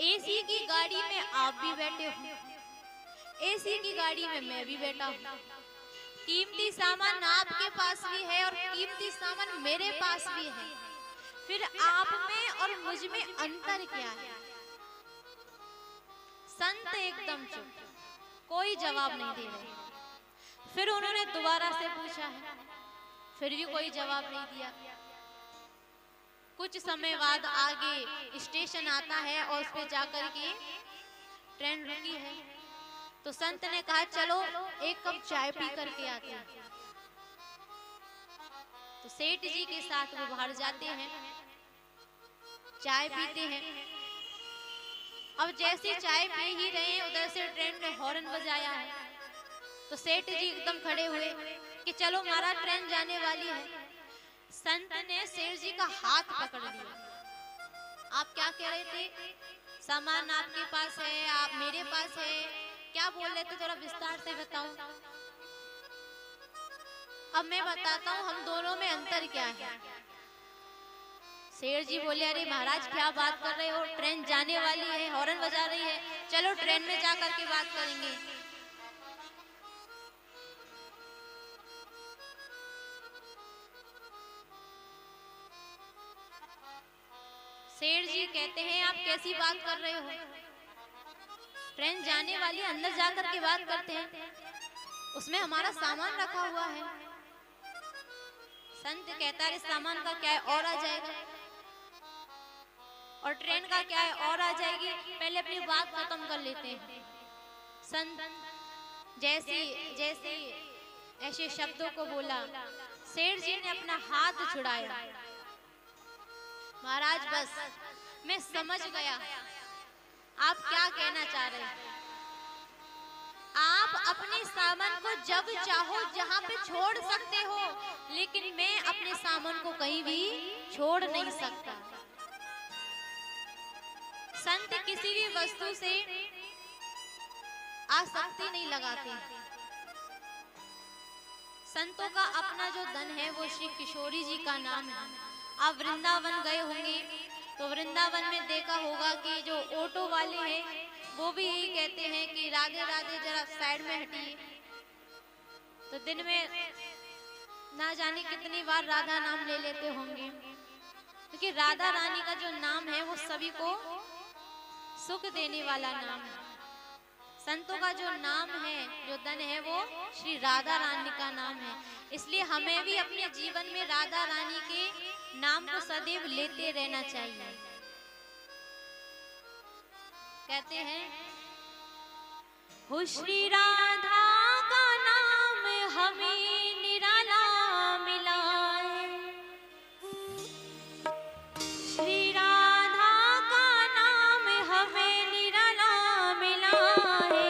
एसी की गाड़ी में आप भी बैठे हो, एसी की गाड़ी में मैं भी बैठा हूँ, कीमती सामान आपके पास भी है और कीमती सामान मेरे पास भी है, फिर आप में और मुझ में अंतर क्या है? संत एकदम चुप, कोई जवाब नहीं दे रहे। फिर उन्होंने दोबारा से पूछा है, फिर भी कोई जवाब नहीं दिया। कुछ समय बाद आगे स्टेशन आता है और उस पे जाकर के ट्रेन रुकी है, तो संत ने कहा चलो एक कप चाय पी करके आते हैं। तो सेठ जी के साथ वो बाहर जाते हैं, चाय पीते हैं। अब जैसे चाय पी ही रहे हैं, उधर से ट्रेन ने हॉर्न बजाया है, तो सेठ जी एकदम खड़े हुए कि चलो हमारा ट्रेन जाने वाली है। संत ने सेठ जी का हाथ पकड़ लिया। आप क्या कह रहे थे? सामान आपके पास है, आप मेरे पास है, क्या बोल रहे थे, थोड़ा विस्तार से बताओ। अब मैं बताता हूँ हम दोनों में अंतर क्या है। सेठ जी बोले अरे महाराज क्या बात कर रहे हो, ट्रेन जाने वाली है, हॉर्न बजा रही है, चलो ट्रेन में जा करके बात करेंगे। सेठ जी कहते हैं आप कैसी बात कर रहे हो, ट्रेन जाने वाली है, अंदर जा करके बात करते हैं, उसमें हमारा सामान रखा हुआ है। संत कहता है इस सामान का क्या है, और आ जाएगा, और ट्रेन का क्या है, और आ जाएगी, पहले अपनी बात खत्म कर लेते हैं। संत जैसे ऐसे शब्दों को बोला, सेठ जी ने अपना हाथ छुड़ाया। महाराज बस मैं समझ गया आप क्या कहना चाह रहे हैं। आप अपने सामान को जब चाहो जहां पे छोड़ सकते हो, लेकिन मैं अपने सामान को कहीं भी छोड़ नहीं सकता। संत किसी भी वस्तु से आसक्ति नहीं लगाते। संतों का अपना जो धन है वो श्री किशोरी जी का नाम है। आप वृंदावन गए होंगे तो वृंदावन में देखा होगा कि जो ऑटो वाले हैं वो भी यही कहते हैं कि राधे राधे जरा साइड में हटिए। तो दिन में ना जाने कितनी बार राधा नाम ले लेते होंगे, क्योंकि राधा रानी का जो नाम है वो सभी को सुख देने वाला नाम है। संतों का जो नाम है, जो धन है, वो श्री राधा रानी का नाम है। इसलिए हमें भी अपने जीवन में राधा रानी के नाम को सदैव लेते रहना चाहिए। कहते हैं हो श्री राधा का नाम हमें निराला मिला है, श्री राधा का नाम हमें निराला मिला है।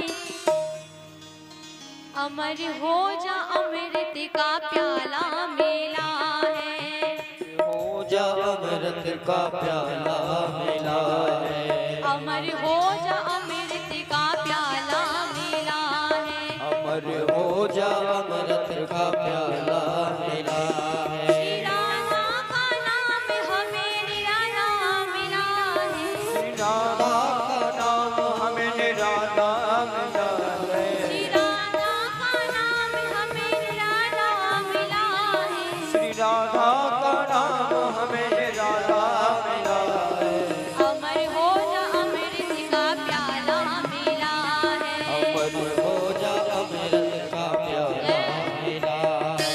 अमर हो जा अमृत का प्याला मिला है,
हो जा अमृत का प्याला मिला है,
अमर हो जा अमृत का प्याला मिला है,
अमर हो जा अमृत का प्याला मिला है।
श्री राधा का नाम हमें निराला मिला है,
श्री राधा का नाम हमें निराला मिला है,
श्री राधा का नाम हमें निराला मिला है,
श्री राधा का नाम हमें निराला मिला है।
अमर हो जा अमृत का प्याला मिला है,
अमर हो जा अमृत का प्याला मिला है।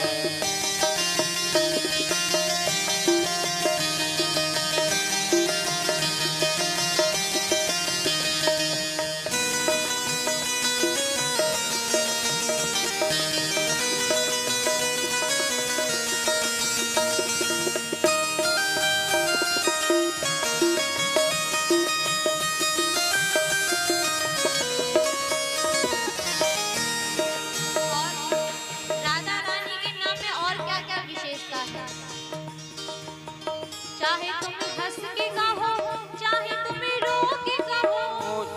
और राधा रानी के नाम में और क्या क्या विशेषता है। चाहे तुम हंस के कहो, चाहे तुम रो के कहो,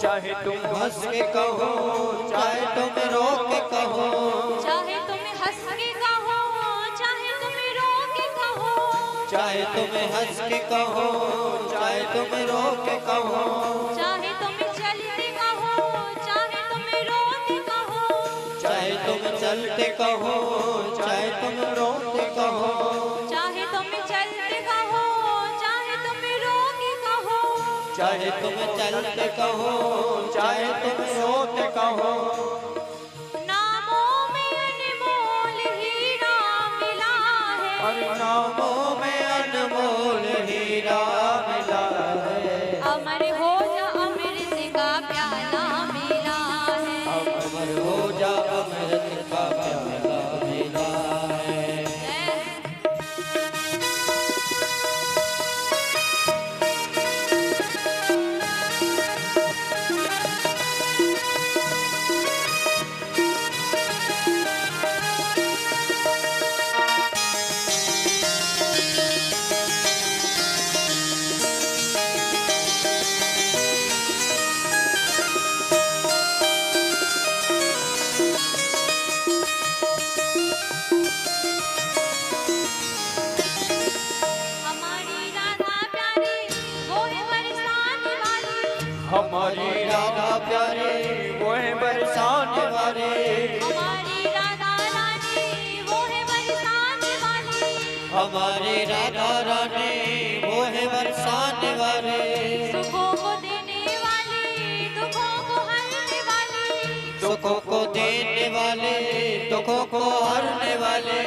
चाहे तुम हंस के कहो, चाहे तुम रो के कहो,
चाहे तुम हंस के कहो, चाहे तुम रो के कहो,
चाहे तुम हंस के कहो, चाहे तुम रो के कहो,
चाहे तुम चलते कहो, चाहे तुम रोते कहो,
चाहे तुम चलते कहो, चाहे तुम रोते कहो,
चाहे तुम चलते कहो, चाहे तुम रोके कहो,
चाहे तुम चलते कहो, चाहे तुम रोते कहो।
नामों में अनमोल हीरा मिला है,
हरि नामों में अनमोल हीरा मिला है,
अमर हो जा अमृत का प्याला मिला है,
अमर हो जा अमृत का प्याला मिला है।
हमारे राधा रानी वो है बरसाने वाले,
सुखों को देने वाली, दुखों को हरने वाली,
सुखों को देने वाले, दुखों को हरने वाले,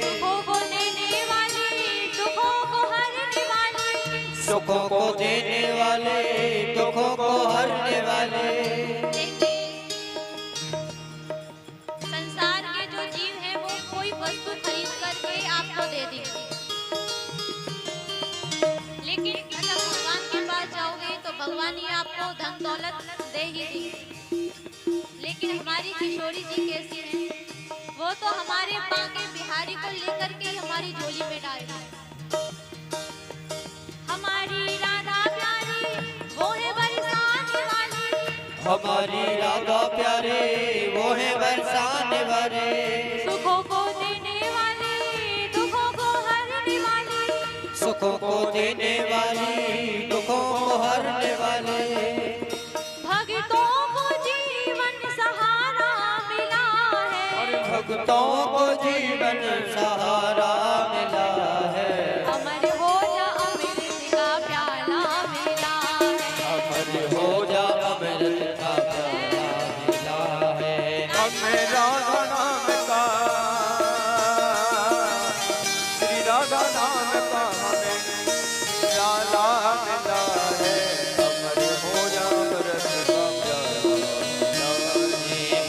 सुखों को देने वाली, दुखों को हरने वाली,
सुखों को देने वाले, दुखों को हरने वाले।
संसार के जो जीव हैं वो कोई वस्तु खरीद करके आपको दे देंगे, लेकिन मतलब भगवान के पास जाओगे तो भगवान ही आपको धन दौलत दे ही देंगे। लेकिन हमारी किशोरी जी कैसी हैं, वो तो हमारे बांके बिहारी को लेकर के हमारी झोली में डाल दें। हमारी राधा प्यारी वो है बरसाने वाली,
हमारी राधा प्यारे वो है बरसाने वाले,
सुखों को देने वाली, दुखों को हरने वाली,
सुखों को देने वाली, दुखों को हरने वाले।
भक्तों को जीवन सहारा मिला है,
भक्तों को जीवन सहारा मिला है,
अमर हो जा अमृत का प्याला मिला है,
अमर हो जा अमृत का प्याला मिला है।
हमें राधा नाम का, श्री राधा नाम का हमें प्याला मिला है। अमर हो जा अमृत का प्याला मिला है।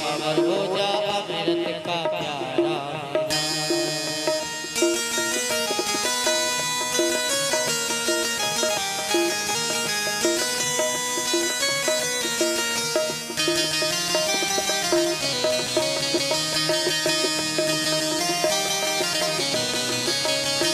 अमर हो जा अमृत का प्याला मिला है।
अमर हो जा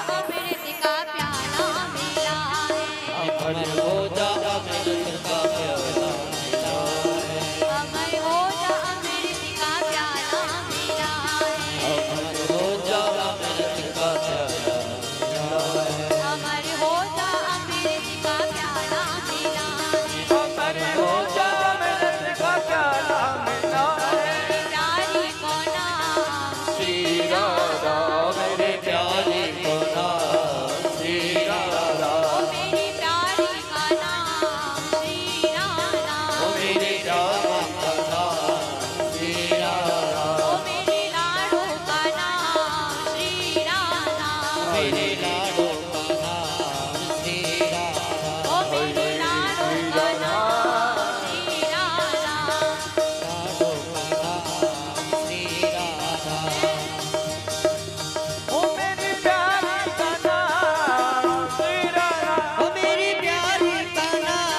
अमृत का प्याला मिला है,
अमर हो जा अमृत का प्याला मिला है,
अमर हो जा अमृत का प्याला मिला है,
अमर हो जा अमृत का प्याला मिला है,
अमर हो जा अमृत का प्याला मिला है,
अमर हो जा अमृत का प्याला मिला है।
प्यारी को नाम
श्री राधा
मेरे प्यारे को नाम श्री राधा,
ओ मेरी प्यारी का नाम श्री राधा,
ओ मेरे रामा का नाम श्री राधा,
ओ मेरे लाडो का नाम श्री राधा,
मेरे लाडो का नाम श्री राधा,
ओ मेरे लाडो का नाम श्री राधा,
लाडो का नाम श्री राधा।
ओ मेरी प्यारी का नाम श्री राधा।
ओ मेरी प्यारी का नाम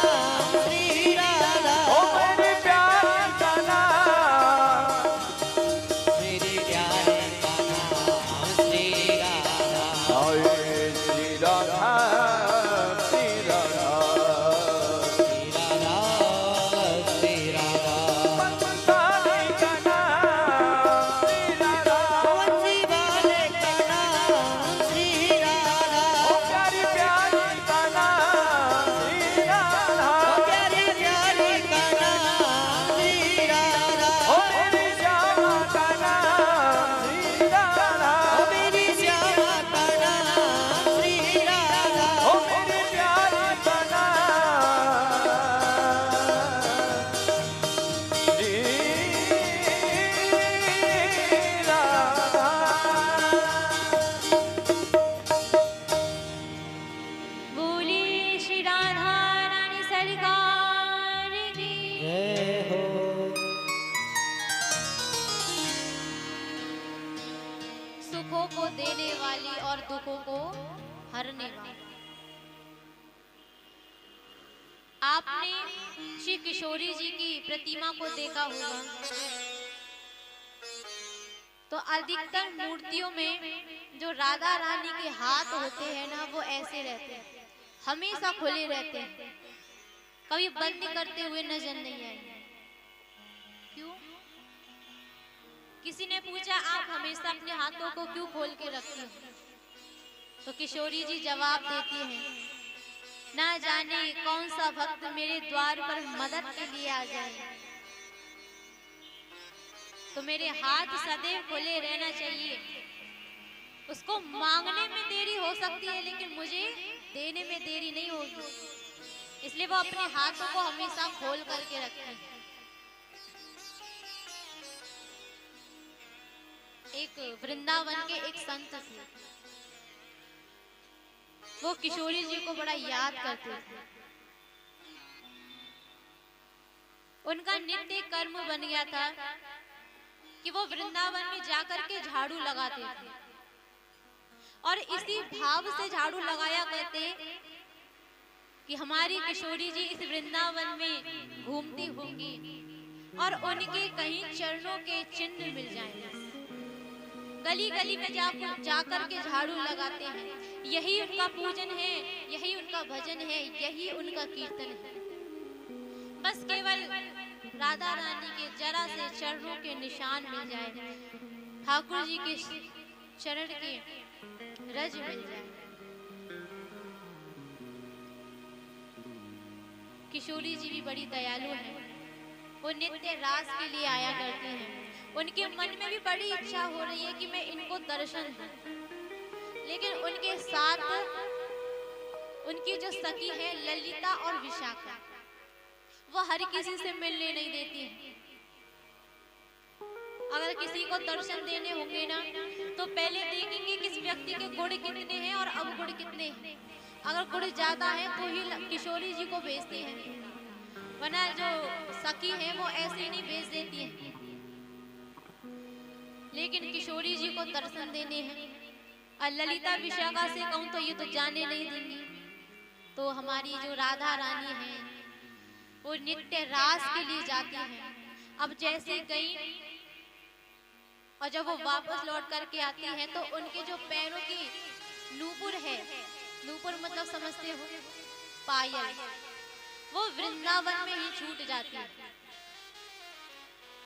श्री राधा,
ओ मेरी प्यारी का नाम,
मेरी प्यारी का नाम श्री राधा,
आए श्री राधा श्री राधा।
श्री राधा, श्री राधा।
बंसारी का नाम श्री राधा।
बंसी वाले का नाम श्री राधा,
ओ प्यारी प्यारी का नाम श्री राधा।
ओ प्यारी प्यारी का नाम श्री राधा,
ओ मेरी श्यामा का नाम श्री राधा।
ओ मेरी श्यामा का नाम श्री राधा,
ओ मेरी प्यारी का नाम श्री राधा।
बोली श्री राधा रानी सरकार की।
जय हो।
सुखों को देने वाली और दुखों को हरने वाली। आपने श्री किशोरी जी की प्रतिमा को देखा होगा, तो अधिकतर मूर्तियों में जो राधा रानी के हाथ होते हैं ना, वो ऐसे रहते हैं, हमेशा खुले रहते हैं, कभी बंद करते हुए नजर नहीं आएंगे। क्यों? किसी ने पूछा आप हमेशा अपने हाथों को क्यों खोल के रखती हो? तो किशोरी जी जवाब देती हैं, ना जाने कौन सा भक्त मेरे द्वार पर मदद के लिए आ जाए। तो मेरे हाथ सदैव खुले रहना चाहिए। उसको मांगने में देरी हो सकती है लेकिन मुझे देने में देरी नहीं होगी, इसलिए वो अपने हाथों को हमेशा खोल करके रखते हैं। एक वृंदावन के एक संत थे, वो किशोरी जी को बड़ा याद करते थे। उनका नित्य कर्म बन गया था कि वो वृंदावन में जाकर के झाड़ू लगाते थे और इसी भाव से झाड़ू लगाया करते कि हमारी किशोरी जी इस वृंदावन में घूमती होंगी और उनके कहीं चरणों के चिन्ह मिल जाएंगे। गली गली में जाकर के झाड़ू लगाते हैं। यही उनका पूजन है, यही उनका भजन है, यही उनका कीर्तन है। बस केवल राधा रानी के जरा से चरणों के निशान मिल जाए, ठाकुर जी के चरण के रज मिल जाए। किशोरी जी भी बड़ी दयालु हैं, वो नित्य रास के लिए आया करती हैं। उनके मन में भी बड़ी इच्छा हो रही है कि मैं इनको दर्शन दूं, लेकिन उनके साथ उनकी जो सखी है ललिता और विशाखा, वो हर किसी से मिलने नहीं देती हैं। अगर किसी को दर्शन देने होंगे ना तो पहले देखेंगे किस व्यक्ति के गुण कितने हैं और अवगुण कितने हैं। अगर गुण ज्यादा है तो ही किशोरी जी को भेजते हैं, वरना जो सखी है वो ऐसे नहीं भेज देती है। लेकिन किशोरी जी को दर्शन देने हैं। और ललिता विशाखा से कहूं तो ये तो जाने नहीं देंगी। तो हमारी जो राधा रानी है वो नित्य रास के लिए जाती हैं। अब जैसे गई और जब वो वापस लौट करके आती हैं तो उनके जो पैरों की नूपुर है, नूपुर मतलब समझते हो, पायल, वो वृंदावन में ही छूट जाती है।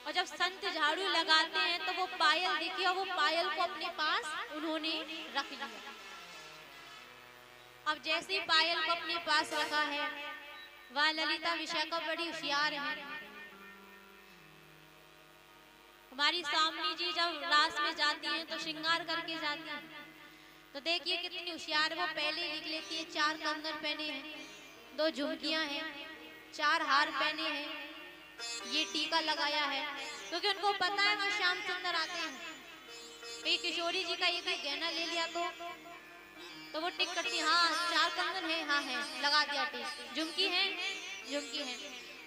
और जब संत झाड़ू लगाते हैं तो वो पायल देखी और वो पायल को अपने पास उन्होंने रख लिया। अब जैसे ही पायल को अपने पास रखा है, वह ललिता विशाखा बड़ी होशियार है। हमारी सामनी जी जब रास में जाती हैं तो श्रृंगार करके जाती हैं। तो देखिए कितनी होशियार, वो पहले लिख लेती है 4 कंगन पहने हैं, 2 झुमकियां हैं, 4 हार पहने हैं, ये टीका लगाया है, क्योंकि उनको पता है वहाँ श्याम सुंदर आते हैं। कहीं किशोरी जी का ये कोई गहना ले लिया तो वो टिक करती, हाँ 4 कंगन है, हाँ है, लगा दिया टिक, झुमकी है, झुमकी है।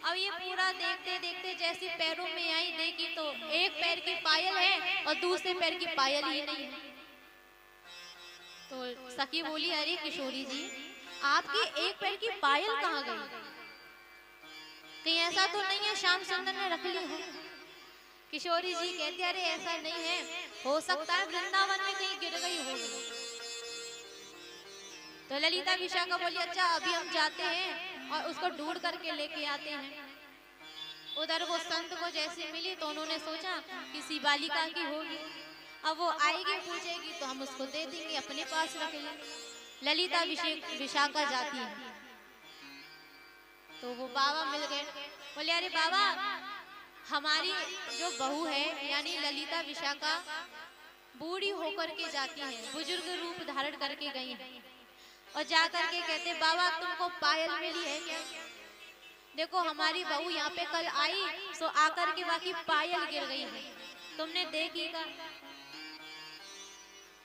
अब ये पूरा देखते देखते जैसे पैरों में आई, देखी तो एक पैर की पायल है और दूसरे पैर की पायल ही नहीं है। तो सखी बोली, अरे किशोरी जी आपकी एक पैर की पायल कहाँ गई? कहीं ऐसा तो नहीं है श्याम सुंदर ने रख ली हो? किशोरी जी कहती, अरे ऐसा नहीं है, हो सकता है वृंदावन में कहीं गिर गई होगी। तो ललिता विशाखा बोली, अच्छा अभी हम जाते हैं और उसको ढूंढ करके लेके आते हैं। उधर वो संत को जैसे मिली तो उन्होंने सोचा किसी बालिका की होगी, अब वो आएगी पूछेगी तो हम उसको दे देंगे, अपने पास रख लेंगे। ललिता विशाखा जाती है तो वो बाबा मिल गए, बोले अरे बाबा हमारी जो बहू है यानी ललिता विशाखा बूढ़ी होकर के जाती है, बुजुर्ग रूप धारण करके गई है। और जाकर के कहते, बाबा तुमको पायल मिली है क्या? देखो हमारी बहू यहाँ पे कल आई सो आकर के बाकी पायल गिर गई है, तुमने देखी का?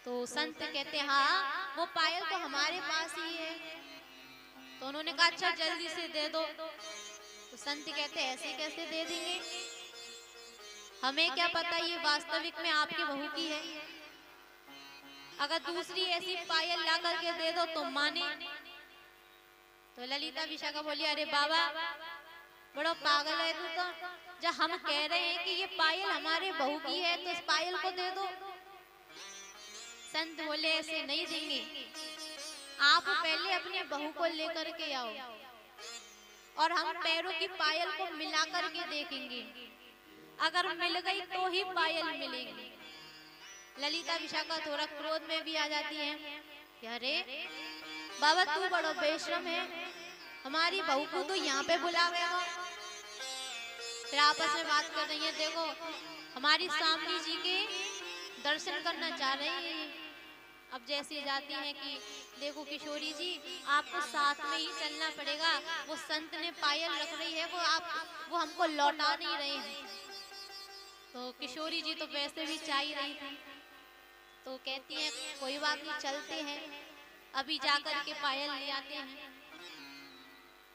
तो संत कहते, हाँ वो पायल तो हमारे पास ही है। तो उन्होंने कहा अच्छा जल्दी से दे दो। तो संत कहते, ऐसे कैसे दे देंगे, हमें क्या पता ये वास्तविक में आपके बहू की है, अगर दूसरी ऐसी पायल ला करके दे दो तो माने। तो ललिता विशाखा बोली, अरे बाबा बड़ा पागल है तू तो, जब हम कह रहे हैं कि ये पायल हमारे बहू की है तो इस पायल को दे दो। संत बोले ऐसे नहीं देंगे, आप पहले अपने बहू को लेकर के आओ और हम पैरों की पायल को मिला करके देखेंगे, अगर मिल गई तो ही पायल मिलेगी। ललिता विशाखा थोड़ा क्रोध में भी आ जाती है, अरे बाबा तू बड़ा बेशरम है, हमारी बहू को तो यहाँ पे बुला गया हो। फिर आपस में बात कर रही है, देखो हमारी सामनी जी के दर्शन करना चाह रही है। अब जैसे जाती है कि देखो किशोरी जी आपको साथ में ही चलना पड़ेगा, वो संत ने पायल रख रही है, वो हमको लौटा नहीं रहे हैं। तो किशोरी जी तो वैसे भी चाह ही रही थी, तो कहती है कोई बात नहीं, चलते हैं, अभी जाकर के पायल ले आते हैं।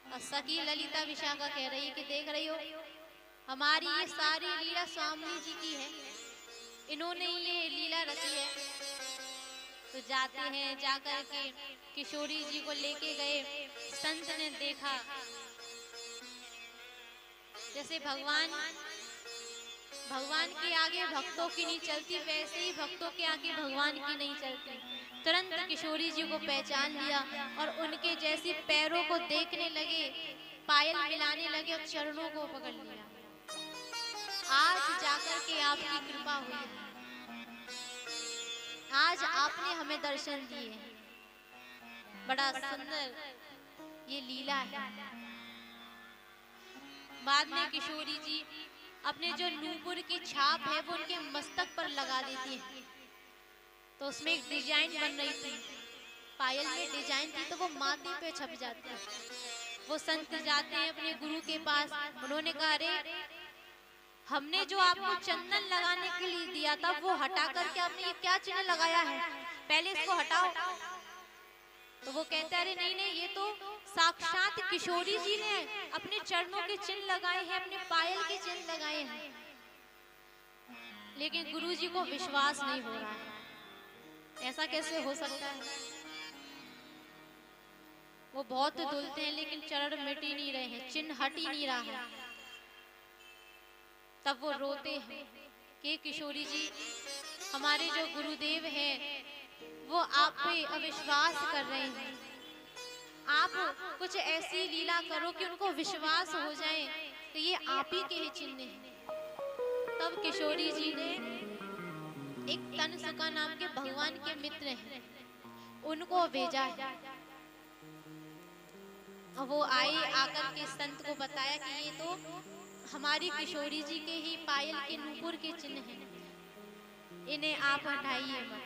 और सखी ललिता विशाखा कह रही है कि देख रही हो हमारी ये सारी लीला स्वामी जी की है, इन्होंने ये लीला रची है। तो जाते हैं, जाकर के किशोरी जी को लेके गए। संत ने देखा जैसे भगवान के आगे भक्तों की नहीं चलती, वैसे ही भक्तों के आगे भगवान की नहीं चलती। तुरंत किशोरी जी को पहचान लिया और उनके जैसे पैरों को देखने लगे, पायल मिलाने लगे और चरणों को पकड़ लिया। आज जाकर के आपकी कृपा हुई है, आज आपने हमें दर्शन दिए। बड़ा सुंदर ये लीला है। बाद में किशोरी जी अपने जो नूपुर की छाप है वो उनके मस्तक पर लगा देती है। तो उसमें एक डिजाइन बन रही थी, पायल में डिजाइन थी, तो वो माथे पे छप जाती है। वो संत जाते हैं अपने गुरु के पास, उन्होंने कहा अरे हमने जो आपको चंदन लगाने के लिए दिया था वो हटा करके आपने ये क्या चिन्ह लगाया है, पहले इसको हटाओ। तो वो कहते हैं अरे नहीं नहीं, ये तो साक्षात किशोरी जी ने अपने चरणों के चिन्ह लगाए हैं, अपने पायल के चिन्ह लगाए हैं। लेकिन गुरु जी को विश्वास नहीं हो रहा है, ऐसा कैसे हो सकता है। वो बहुत दुलते हैं लेकिन चरण मिट ही नहीं रहे हैं, चिन्ह हट ही नहीं रहा है। तब वो रोते हैं कि किशोरी जी हमारे जो गुरुदेव हैं वो आप पे अविश्वास कर रहे हैं, आप कुछ ऐसी लीला करो कि उनको विश्वास हो जाए कि ये आप ही के ही चिन्ह हैं। तब किशोरी जी ने एक तनसुका नाम के भगवान के मित्र हैं उनको भेजा है। वो आए, आकर के संत को बताया कि ये तो हमारी किशोरी जी के ही पायल के नूपुर के चिन्ह हैं, इन्हें आप हटाइए मत।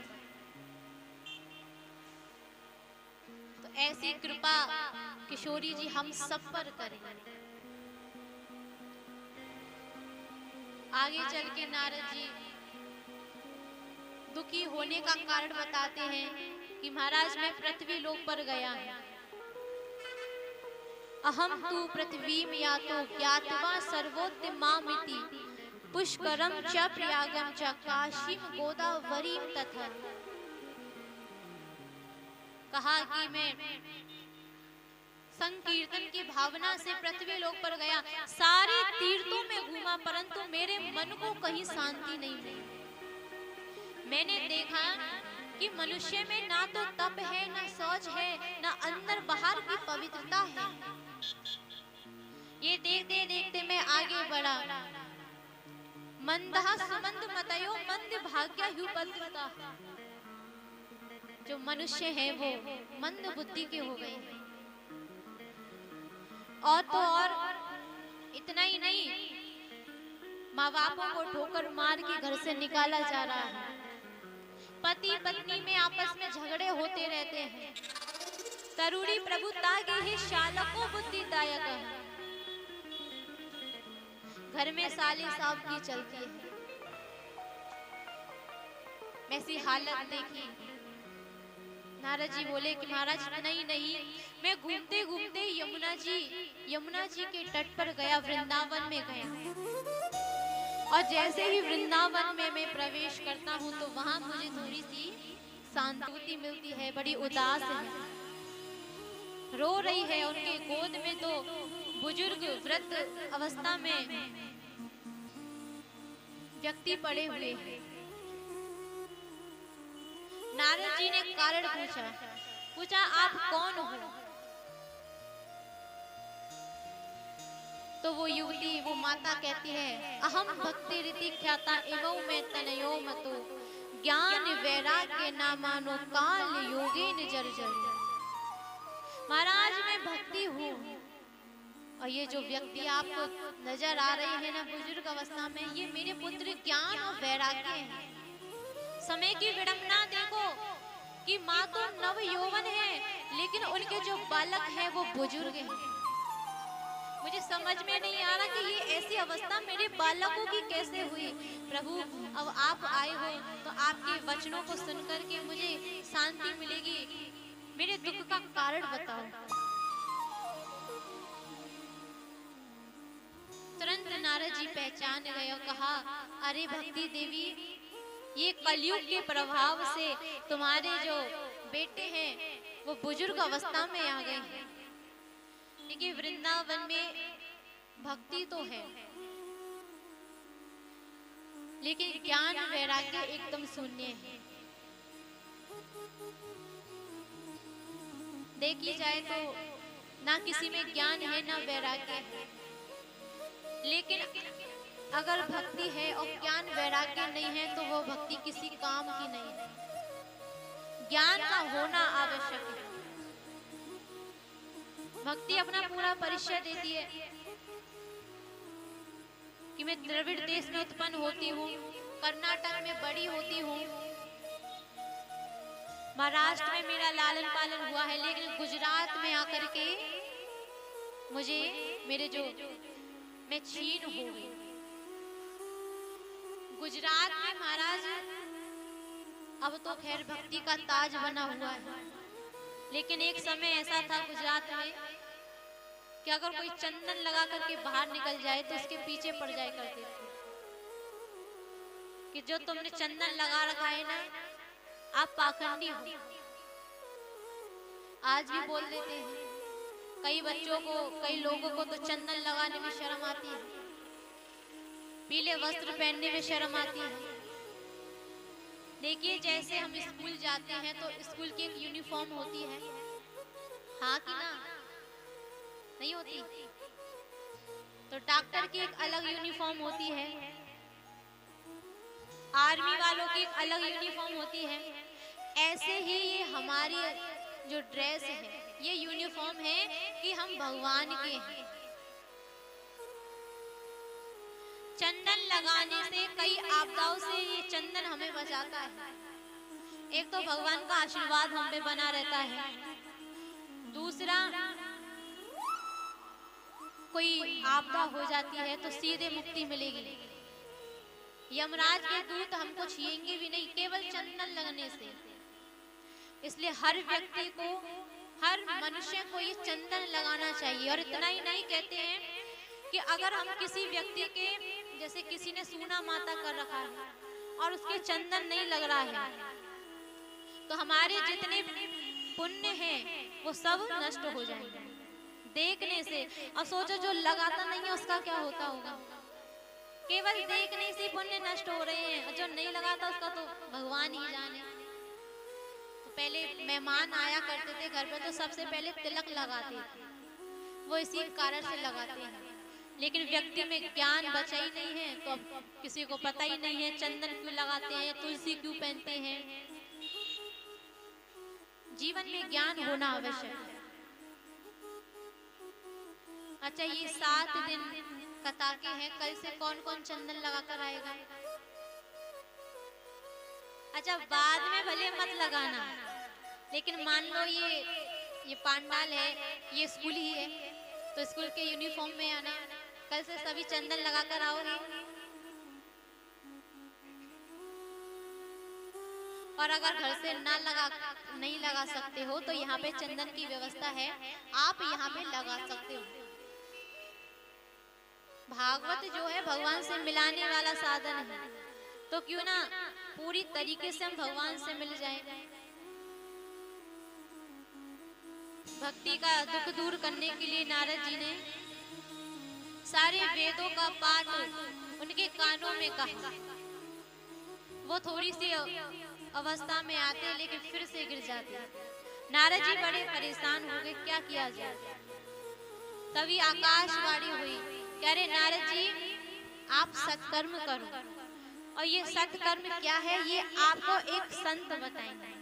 तो ऐसी कृपा किशोरी जी हम सब पर करें। आगे चल के नारद जी दुखी होने का कारण बताते हैं कि महाराज मैं पृथ्वी लोक पर गया, अहम तु पृथ्वीम यातो ज्ञात्वा सर्वोत्तमामिति पुष्करम च प्रयागम च काशीम गोदावरीम तथा। कहा कि मैं संकीर्तन की भावना से पृथ्वी लोक पर गया, सारे तीर्थों में घूमा परंतु मेरे मन को कहीं शांति नहीं मिली। मैंने देखा कि मनुष्य में ना तो तप है, ना शौच है, ना अंदर बाहर की पवित्रता है। ये देखते देखते मैं आगे बढ़ा। मंदहा सुमंद मतयो मंद भाग्य हुपद्रता। जो मनुष्य है वो मंद बुद्धि के हो गए हैं। और तो और इतना ही नहीं, माँ बापों को ठोकर मार के घर से निकाला जा रहा है, पति पत्नी में आपस में झगड़े होते रहते हैं। तरुणी प्रभु तागे ही शालको बुद्धिदायक है। घर में साले साहब की चलती है। ऐसी हालत देखी, नारद जी बोले कि महाराज नहीं नहीं, मैं घूमते घूमते यमुना जी के तट पर गया, वृंदावन में गया। और जैसे ही वृंदावन में मैं प्रवेश करता हूँ तो वहां मुझे थोड़ी सी शांति मिलती है। बड़ी उदास है, रो रही है। उनके गोद में तो बुजुर्ग वृद्ध अवस्था में व्यक्ति पड़े हुए हैं। नारद जी ने कारण पूछा आप कौन हो? तो वो युवती, वो माता कहती है अहम भक्ति रीति ख्याता एवं में तनयो मतो ज्ञान वैराग्य ना मानो काल योगेन जर्जर। महाराज मैं भक्ति हूँ, और ये जो व्यक्ति आपको नजर आ रहे हैं ना बुजुर्ग अवस्था में, ये मेरे पुत्र ज्ञान और वैराग्य हैं। समय की विडंबना देखो कि माँ तो नव यौवन है, लेकिन उनके जो बालक हैं वो बुजुर्ग हैं। मुझे समझ में नहीं आ रहा कि ये ऐसी अवस्था मेरे बालकों की कैसे हुई। प्रभु, अब आप आए हो तो आपके वचनों को सुनकर के मुझे शांति मिलेगी। मेरे दुख का कारण बताओ। तुरंत नारद जी पहचान गए और कहा, अरे भक्ति देवी, ये कलयुग के प्रभाव से तुम्हारे जो बेटे हैं वो बुजुर्ग अवस्था में आ गए हैं। देखिए, वृंदावन में भक्ति तो है, लेकिन ज्ञान वैराग्य एकदम शून्य है। देखी जाए तो ना किसी में ज्ञान है ना वैराग्य है। लेकिन अगर भक्ति है और ज्ञान वैराग्य नहीं है तो वो भक्ति किसी काम की नहीं है। ज्ञान का होना आवश्यक है। भक्ति अपना पूरा परिचय देती है कि मैं द्रविड़ देश में उत्पन्न होती हूँ, कर्नाटक में बड़ी होती हूँ, महाराष्ट्र में मेरा लालन पालन हुआ है, लेकिन गुजरात में आकर के मुझे मेरे जो मैं छीन हो गई। गुजरात में महाराज अब तो खैर भक्ति का ताज बना हुआ है, लेकिन एक समय ऐसा था गुजरात में कि अगर कोई चंदन लगा करके बाहर निकल जाए तो उसके पीछे पड़ जाए करते थे कि जो तुमने चंदन लगा रखा है ना, आप पाखंडी हो। आज भी बोल देते हैं। कई बच्चों को, कई लोगों को तो चंदन लगाने में शर्म आती है, पीले वस्त्र पहनने में शर्म आती है। देखिए, जैसे हम स्कूल जाते हैं तो स्कूल की एक यूनिफॉर्म होती है, हाँ कि ना? नहीं होती? तो डॉक्टर की एक अलग यूनिफॉर्म होती है, आर्मी वालों की एक अलग यूनिफॉर्म होती है। ऐसे ही ये हमारी जो ड्रेस है, ये यूनिफॉर्म है कि हम भगवान के हैं। चंदन लगाने से, कई आपदाओं से ये चंदन हमें बचाता है। एक तो भगवान का आशीर्वाद हम पे बना रहता है, दूसरा कोई आपदा हो जाती है तो सीधे मुक्ति मिलेगी। यमराज के दूत हमको छीएंगे भी नहीं केवल चंदन लगने से। इसलिए हर व्यक्ति को, हर मनुष्य को ये चंदन लगाना चाहिए। और इतना ही नहीं, कहते हैं कि अगर हम किसी व्यक्ति के, जैसे किसी ने सूना माता कर रखा है और उसके चंदन नहीं लग रहा है, तो हमारे जितने पुण्य हैं वो सब नष्ट हो जाएंगे देखने से। और सोचो, जो लगाता नहीं है उसका क्या होता होगा। केवल देखने से पुण्य नष्ट हो रहे हैं, और जो नहीं लगाता उसका तो भगवान ही जाने। तो पहले मेहमान आया करते थे घर पे तो सबसे पहले तिलक लगाते थे, वो इसी कारण से लगाते हैं। लेकिन व्यक्ति में ज्ञान बचा ही नहीं है, तो अब किसी को पता ही नहीं है चंदन क्यों लगाते हैं, तुलसी क्यों पहनते हैं। जीवन में ज्ञान होना आवश्यक है। अच्छा, ये 7 दिन कथा के हैं, कल से कौन कौन चंदन लगाकर आएगा? अच्छा, बाद में भले मत लगाना, लेकिन मान लो ये पांडाल है, ये स्कूल ही है, तो स्कूल के यूनिफॉर्म में आना। कल से सभी चंदन लगाकर आओगे। और अगर घर से नहीं लगा सकते हो तो यहाँ पे चंदन की व्यवस्था है, आप यहाँ पे लगा सकते हो। भागवत जो है भगवान से मिलाने वाला साधन है, तो क्यों ना पूरी तरीके से हम भगवान से मिल जाएं। भक्ति का दुख दूर करने के लिए नारद जी ने सारे वेदों का पाठ उनके कानों में कहा। वो थोड़ी सी अवस्था में आते लेकिन फिर से गिर जाते। नारद जी बड़े परेशान हो गए, क्या किया जाए। तभी आकाशवाणी हुई, कह रहे नारद जी आप सत्कर्म करो, और ये सत्कर्म क्या है ये आपको एक संत बताएंगे।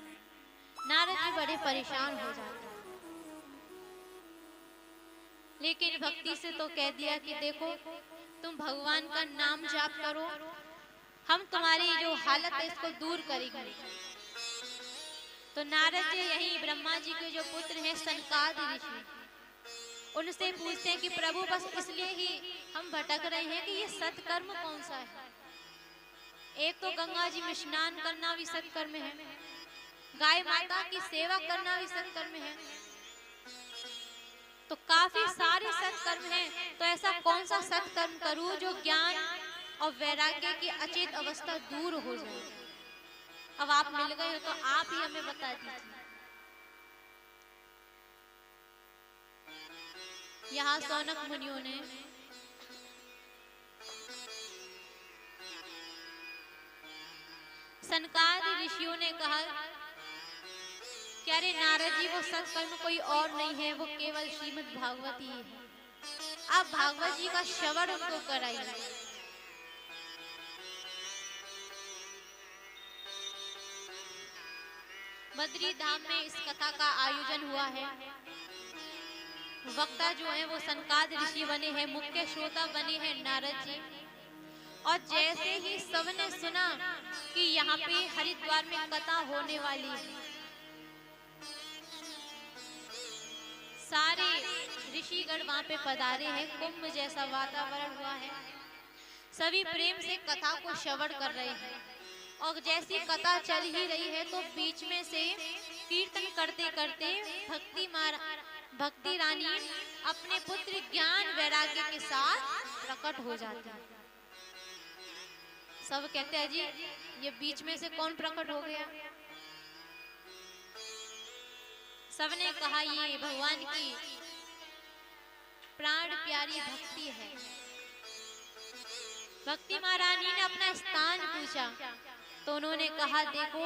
नारद जी बड़े परेशान हो जाते। लेकिन भक्ति से तो कह दिया कि देखो तुम भगवान का नाम जाप करो, हम तुम्हारी जो हालत है इसको दूर करेंगे। तो नारद जी यही ब्रह्मा जी के जो पुत्र हैं सनकादि ऋषि, उनसे पूछते हैं कि प्रभु बस इसलिए ही हम भटक रहे हैं कि ये सत्कर्म कौन सा है। एक तो गंगा जी में स्नान करना भी सत्कर्म है, गाय माता की सेवा करना भी सत्कर्म है, तो काफी सारे सत्कर्म हैं। तो ऐसा कौन सा सत्कर्म करूं जो ज्ञान और वैराग्य की अचेत अवस्था दूर हो जाए। अब आप मिल गए हो तो आप ही हमें बता दीजिए। यहाँ सौनक मुनियों ने सनकादि ऋषियों ने कहा कि अरे नारद जी वो सत्कर्म कोई और नहीं है, वो केवल श्रीमद् भागवत ही है। आप भागवत जी का श्रवण उनको कराइए। बद्री धाम में इस कथा का आयोजन हुआ है। वक्ता जो है वो सनकादि ऋषि बने हैं, मुख्य श्रोता बने हैं नारद जी। और जैसे ही सबने सुना कि यहाँ पे हरिद्वार में कथा होने वाली है, सारे ऋषिगण वहां पे पधारे हैं, कुंभ जैसा वातावरण हुआ है, सभी प्रेम से कथा को श्रवण कर रहे हैं। और जैसी कथा चल ही रही है तो बीच में से कीर्तन करते करते भक्ति रानी अपने पुत्र ज्ञान वैराग्य के साथ प्रकट हो जाती है। सब कहते हैं जी ये बीच में से कौन प्रकट हो गया। सबने कहा ये भगवान की प्राण प्यारी भक्ति है। भक्ति महारानी ने अपना स्थान पूछा तो उन्होंने कहा देखो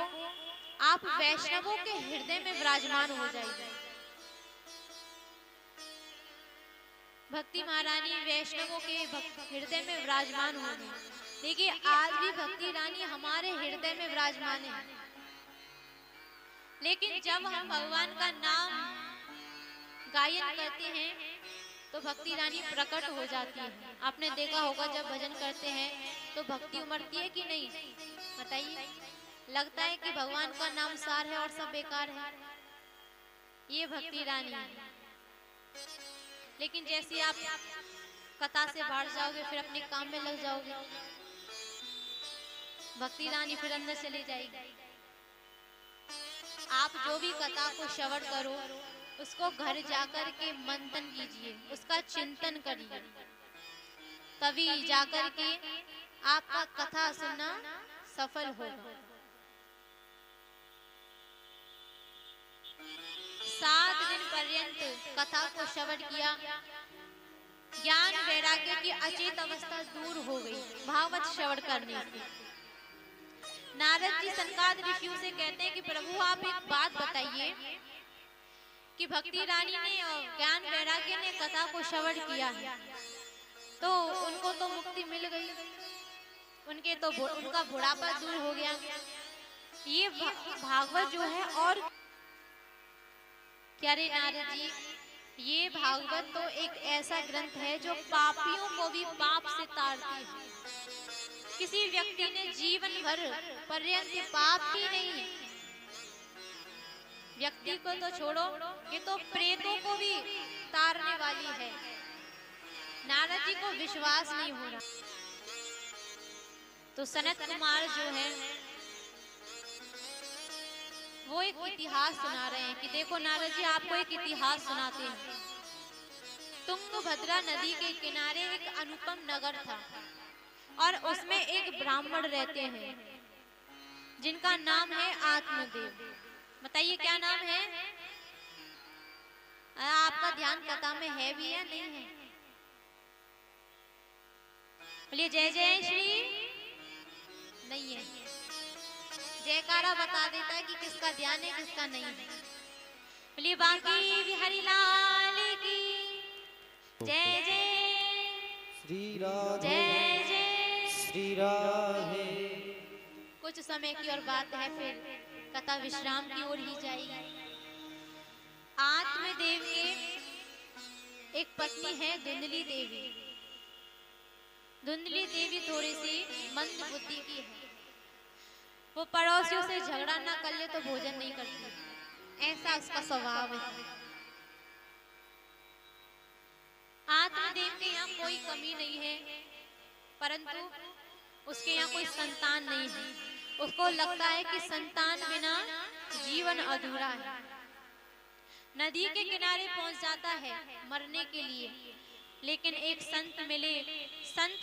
आप वैष्णवों के हृदय में विराजमान हो जाइए। भक्ति महारानी वैष्णवों के हृदय में विराजमान हो गई। देखिए आज भी भक्ति रानी हमारे हृदय में विराजमान है, लेकिन जब हम भगवान का नाम गायन करते हैं तो भक्ति रानी प्रकट हो जाती है। आपने देखा होगा जब भजन करते हैं तो भक्ति उमड़ती है कि नहीं, बताइए। लगता है कि भगवान का नाम सार है और सब बेकार है। ये भक्ति रानी है। लेकिन जैसे आप कथा से बाहर जाओगे फिर अपने काम में लग जाओगे, भक्ति रानी फिर अंदर चली जाएगी। आप जो भी कथा को श्रवण करो उसको घर जाकर के मंथन कीजिए, उसका चिंतन करिए, तभी जाकर के आपका कथा सुनना सफल होगा। 7 दिन पर्यंत कथा को श्रवण किया, ज्ञान वैराग्य की अचेत अवस्था दूर हो गई भागवत श्रवण करने से। नारद जी सनकादि ऋषियों से कहते हैं कि प्रभु आप एक बात बताइए कि भक्ति रानी ने ज्ञान वैराग्य ने कथा को श्रवण किया है तो उनको तो मुक्ति मिल गई, उनका बुढ़ापा दूर हो गया। ये भागवत जो है और क्या रे नारद जी, ये भागवत तो एक ऐसा ग्रंथ है जो पापियों को भी पाप से तारती है। किसी व्यक्ति ने जीवन भर पर्यंत पाप ही नहीं, व्यक्ति को तो छोड़ो, ये तो प्रेतों को भी तारने वाली है। नारद जी को विश्वास नहीं हो रहा तो सनत कुमार जो है वो एक इतिहास सुना रहे हैं कि देखो नारद जी आपको एक इतिहास सुनाते हैं। तुंगभद्रा नदी के किनारे एक अनुपम नगर था और उसमें एक ब्राह्मण रहते हैं जिनका नाम है आत्मदेव। बताइए क्या नाम है? आपका ध्यान कथा में है भी या नहीं है? बोलिए जय जय श्री। नहीं है, जयकारा बता देता है कि किसका ध्यान है किसका नहीं है। बोलिए बांकी बिहारी लाल की जय जय
श्री राधे
जय जय
श्री राधे।
कुछ समय की और बात है, फिर कथा विश्राम की ओर ही जाएगी। आत्मदेव के एक पत्नी है धुंधली देवी। धुंधली देवी थोड़ी सी मंद बुद्धि की है। वो पड़ोसियों से झगड़ा ना कर ले तो भोजन नहीं करती, ऐसा उसका स्वभाव है। आत्मदेव के यहाँ कोई कमी नहीं है, परंतु उसके यहाँ कोई संतान नहीं है। उसको लगता है कि संतान बिना जीवन अधूरा है। नदी के किनारे पहुंच जाता है मरने के लिए, लेकिन एक संत मिले। संत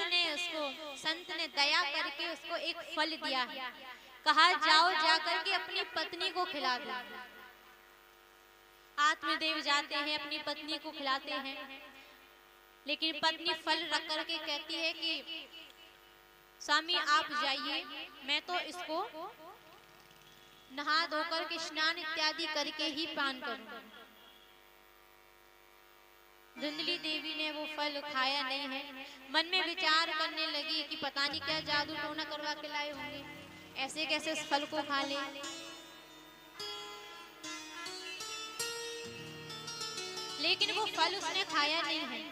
ने दया करके उसको एक फल दिया है। कहा जाओ जाकर के अपनी पत्नी को खिला दो। आत्मदेव जाते हैं, अपनी पत्नी को खिलाते हैं, लेकिन पत्नी फल रख करके कहती है कि स्वामी आप जाइए, मैं तो इसको नहा धोकर के स्नान इत्यादि करके ही पान करूं। धुंधली देवी ने वो फल खाया नहीं है। मन में विचार करने लगी कि पता नहीं क्या जादू टोना करवा के लाए होंगे, ऐसे कैसे इस फल को खा ले। लेकिन वो फल उसने खाया नहीं है।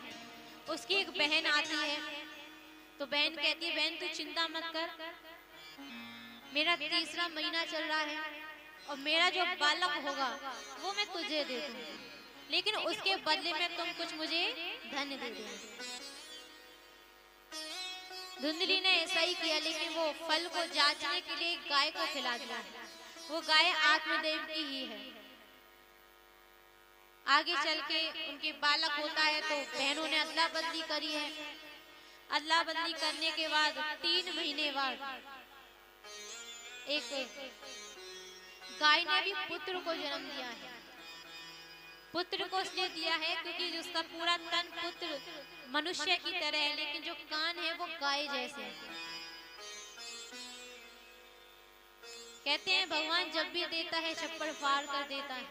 उसकी एक बहन आती है, तो बहन कहती है बहन तू चिंता मत कर, मेरा तीसरा महीना चल रहा है और मेरा जो बालक होगा वो मैं तुझे दे दूंगी, लेकिन उसके बदले में तुम कुछ मुझे धन दे दो। धुंधली ने ऐसा ही किया, लेकिन वो फल को जांचने के लिए गाय को खिला दिया। वो गाय आत्मदेव की ही है। आगे चल के उनके बालक होता है तो बहनों ने अदला बदली करी है। अदला बदली करने के बाद 3 महीने बाद एक गाय ने भी पुत्र को जन्म दिया है। पुत्र को इसलिए दिया है क्योंकि उसका पूरा तन पुत्र मनुष्य की तरह है, लेकिन जो कान है वो गाय जैसे है। कहते हैं भगवान जब भी देता है छप्पड़ फाड़ कर देता है।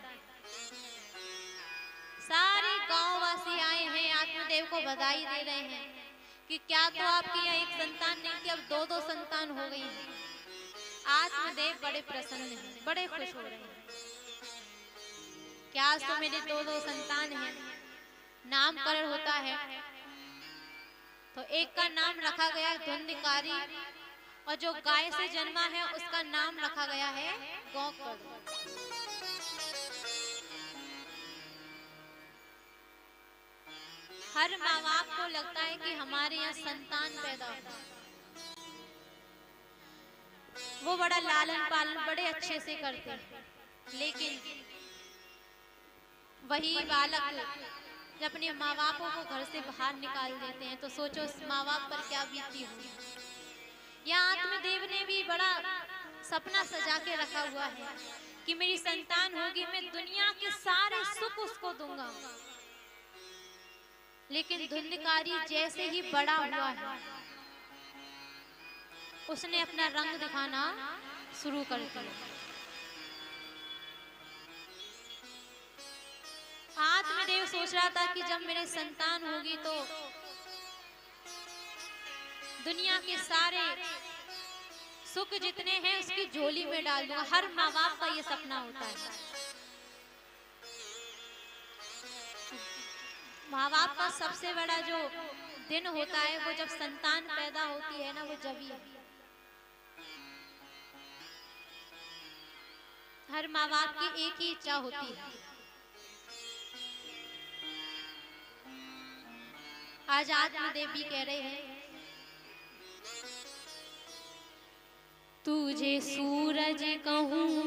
सारे गांववासी आए हैं, आत्मदेव को बधाई दे रहे हैं कि क्या तो आपकी यहाँ एक संतान नहीं थी, अब 2-2 संतान हो गई हैं। आत्मदेव बड़े प्रसन्न हैं, बड़े खुश हो रहे हैं। क्या आज तो मेरे 2-2 संतान हैं। नामकरण होता है तो एक का नाम रखा गया धुंधकारी, और जो गाय से जन्मा है उसका नाम रखा गया है गौकर्ण। हर माँ बाप को लगता है कि हमारे यहाँ संतान पैदा हो, वो बड़ा लालन पालन बड़े अच्छे से करते हैं, लेकिन वही बालक जब अपने माँ बापों को घर से बाहर निकाल देते हैं तो सोचो उस माँ बाप पर क्या बीती होगी। यहाँ आत्मदेव ने भी बड़ा सपना सजा के रखा हुआ है कि मेरी संतान होगी, मैं दुनिया के सारे सुख उसको दूंगा। लेकिन धुंधकारी जैसे ही बड़ा हुआ है उसने अपना रंग दिखाना शुरू कर दिया। आत्मदेव सोच रहा था कि जब मेरे संतान होगी तो दुनिया के सारे सुख जितने हैं उसकी झोली में डाल दूंगा। हर माँ बाप का ये सपना होता है। माँ बाप का सबसे बड़ा जो दिन होता है वो जब संतान पैदा होती है ना, वो जब ही है। हर माँ बाप की एक ही इच्छा होती है। आज आत्मदेव भी कह रहे हैं तुझे सूरज कहूं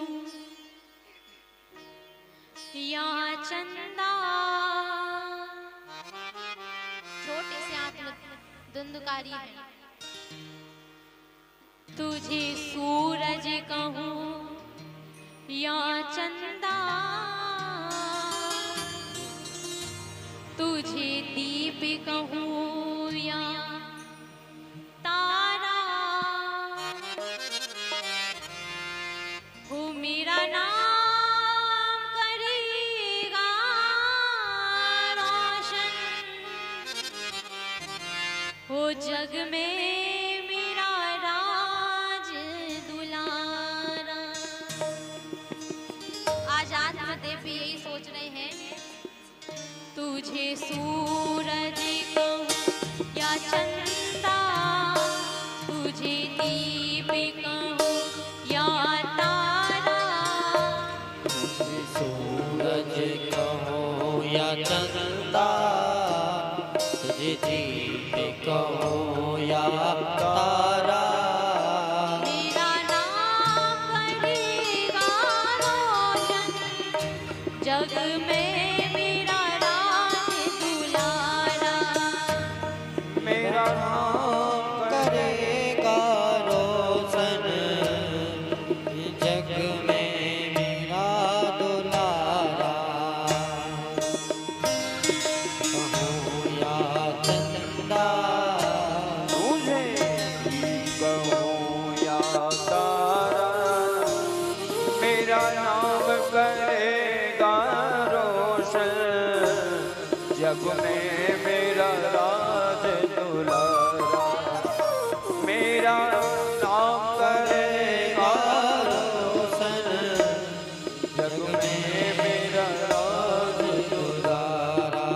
या चंदा। छोटे से आत्म धुंधकारी है। तुझे सूरज कहूं या चंदा, तुझे दीप कहूं या तारा, हो मेरा नाम करेगा रोशन, हो जग में मेरा राज दुलारा। आज आत्मदेव भी यही सोच रहे हैं तुझे तुझे सूरज कहूँ या चंदा, तुझे दीप कहूँ या तारा,
तुझे सूरज कहूँ या चंदा, तुझे दीप कहूँ या तारा,
मेरा नाम करेगा रोशन जग में मेरा राज दुलारा,
मेरा नाम
करेगा रोशन जग में मेरा दुलारा, कहूँ या चंदा,
तुझे कहूँ या तारा, मेरा नाम करेगा रोशन जग में मेरा राज दुलारा, मेरा नाम करेगा
रोशन
जग में मेरा राज
दुलारा।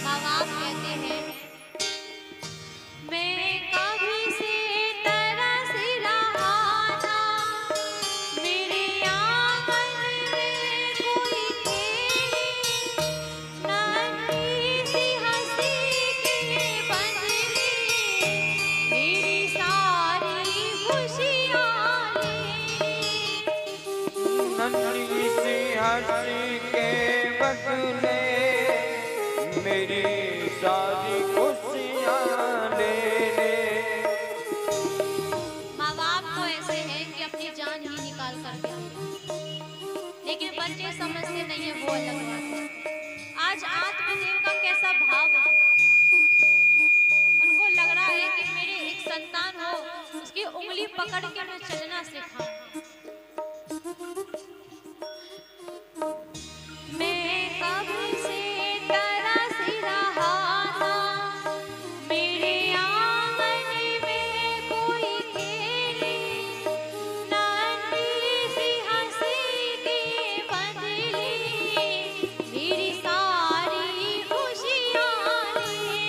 माँ बाप कहते हैं मैं कभी से तरस रहा था, मेरे आंगन में कोई खेले, नन्ही सी हंसी के बदले मेरी सारी खुशियाँ ले।
नन्ही सी हंसी के बदले मेरी सारी खुशियाँ ले ले।
माँ बाप तो ऐसे हैं कि अपनी जान ही निकाल कर देते हैं, लेकिन बच्चे समझते नहीं है, वो अलग बात है। आज आत्मदेव का कैसा भाव है, उनको लग रहा है कि मेरे एक संतान हो, उसकी उंगली पकड़ के मैं चलना सिखाऊं। मैं कभी से तरस रहा था, मेरे आंगन में कोई खेले, नन्ही सी हंसी के बदले मेरी सारी खुशियाँ ले।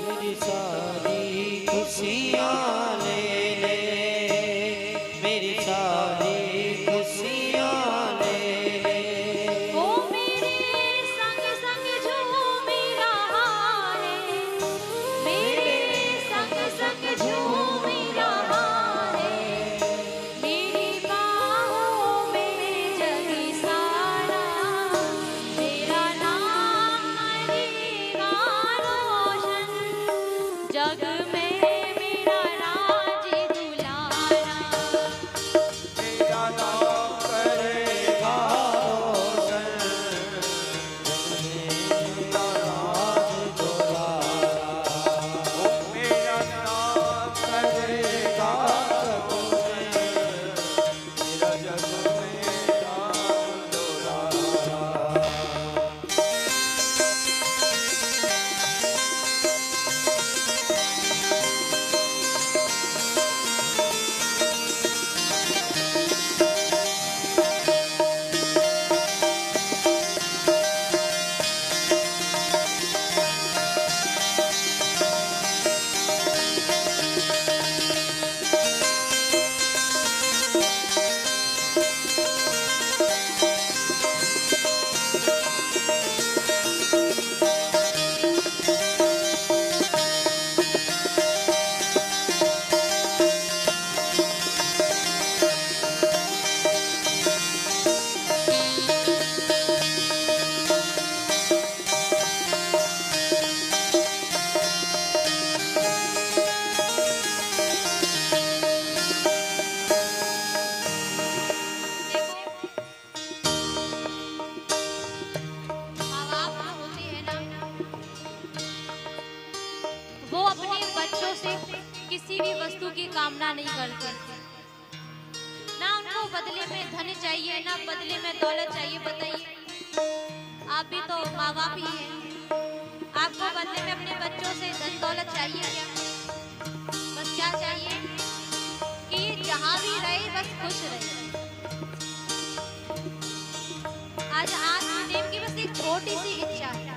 मेरी सारी खुशियाँ ले ले, मेरी सारी खुशियाँ ले ले।
वो मेरे संग संग झूम रहा है, मेरे संग संग झूम रहा है, मेरी बाहों में जगी सारा, मेरा नाम करेगा रोशन जग में मेरा किसी भी वस्तु की कामना नहीं करते। ना उनको बदले में धन चाहिए, ना बदले में दौलत चाहिए। बताइए, आप भी तो माँ बाप ही हैं, आपको बदले में अपने बच्चों से धन दौलत चाहिए क्या? बस क्या चाहिए कि ये जहाँ भी रहे बस खुश रहे। आज आत्मदेव की बस एक छोटी सी इच्छा है।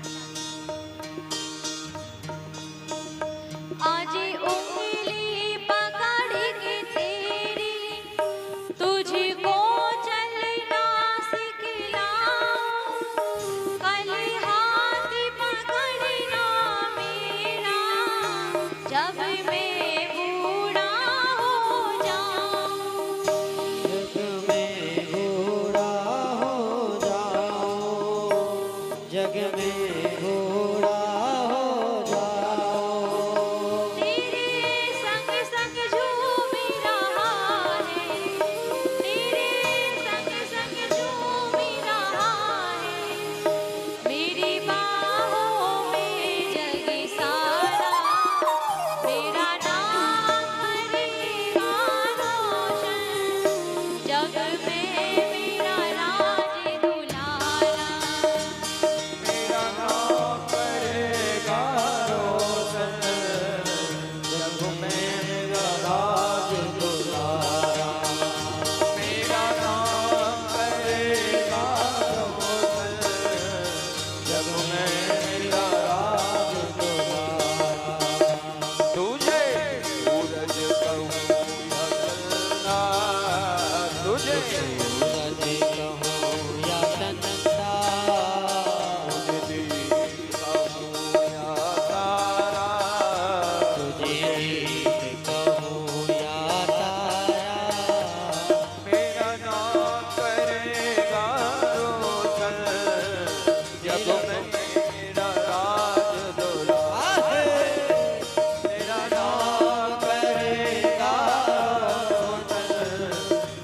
आज उंगली पकड़ के तेरी तुझको चलना सिखलाऊं, कल हाथ पकड़ना मेरा जब मैं बूढ़ा हो जाऊं।
जग में बूढ़ा हो जाऊं, जग में बूढ़ा हो जाऊं।
तेरे संग संग झूम रहा है, तेरे संग संग झूम रहा है, मेरी बाहों में जग सारा, मेरा नाम करेगा रोशन, जग में मेरा राज दुलारा।
मेरा नाम करेगा रोशन, जग में मेरा राज दुलारा। मेरा नाम करेगा रोशन, जग में मेरा राज दुलारा। तुझे सूरज कहूँ या चंदा, तुझे
सूरज कहूँ या चंदा,
तुझे दीप कहूँ या तारा,
तुझे दीप कहूँ या तारा।
मेरा नाम करेगा रोशन, जग में मेरा राज दुलारा। मेरा नाम करेगा रोशन,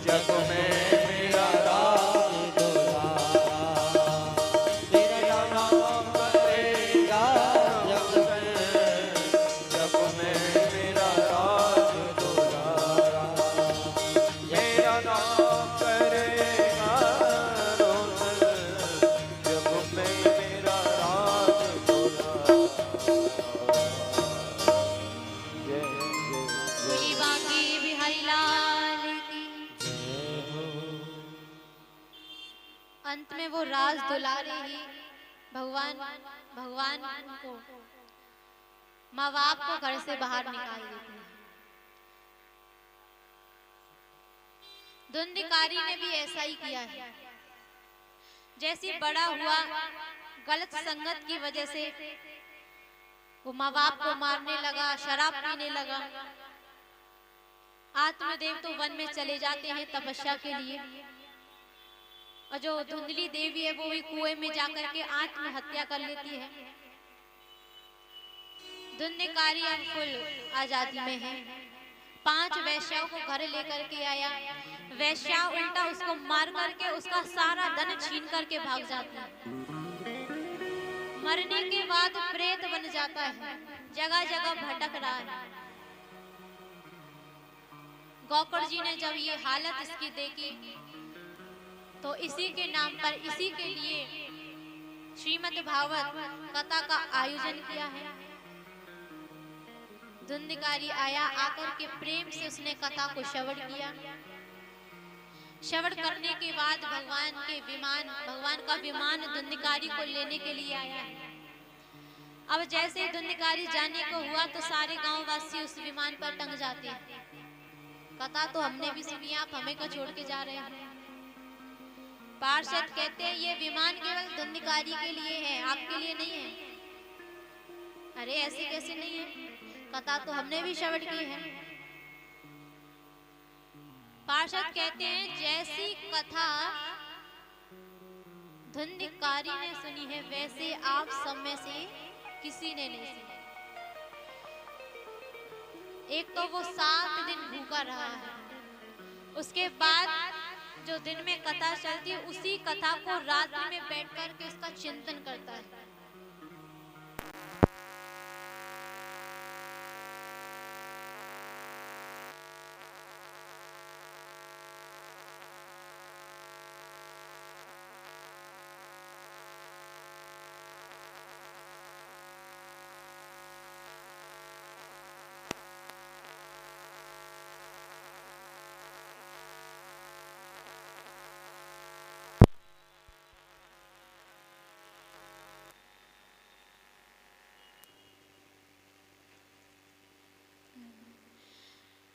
जग में मेरा राज दुलारा। मेरा नाम करेगा रोशन, जग में मेरा राज दुलारा। मेरा नाम करेगा रोशन, जग में मेरा राज दुलारा। जय जय
बोली बांके बिहारी लाल की। अंत में वो राज दुलारे ही भगवान उनको माँ बाप को घर से बाहर निकाल देते हैं। धुंधकारी ने भी ऐसा ही किया है। जैसे बड़ा हुआ गलत संगत की वजह से वो माँ बाप को मारने लगा, शराब पीने लगा। आत्मदेव तो वन में चले जाते हैं तपस्या के लिए, और जो धुंधली देवी है वो भी कुएं में जाकर के आत्महत्या कर लेती है। धुंधकारी अब फुल आजादी में है। 5 वैश्याओं को घर लेकर के आया। वैश्या उल्टा उसको मार करके उसका सारा धन छीन करके भाग जाता है। मरने के बाद प्रेत बन जाता है, जगह जगह भटक रहा है। गौकर्ण जी ने जब ये हालत इसकी देखी तो इसी के नाम पर, इसी के लिए श्रीमद् भागवत कथा का आयोजन किया है। धुंधकारी आया, आकर के प्रेम से उसने कथा को श्रवण किया। श्रवण करने के बाद भगवान का विमान धुंधकारी को लेने के लिए आया है। अब जैसे धुंधकारी जाने को हुआ तो सारे गांव वासी उस विमान पर टंग जाते हैं। कथा तो हमने भी सुनी, आप हमें को छोड़ के जा रहे हैं। पार्षद कहते हैं ये विमान केवल धुंधकारी के लिए है, आपके लिए नहीं है। अरे ऐसे कैसे नहीं है, कथा तो हमने भी श्रवण की है। पार्षद कहते हैं जैसी कथा धुंधकारी ने सुनी है वैसे आप सब में से किसी ने नहीं सुनी। एक तो वो 7 दिन भूखा रहा है, उसके बाद जो दिन में कथा चलती है उसी कथा को रात्रि में बैठ कर के उसका चिंतन करता है।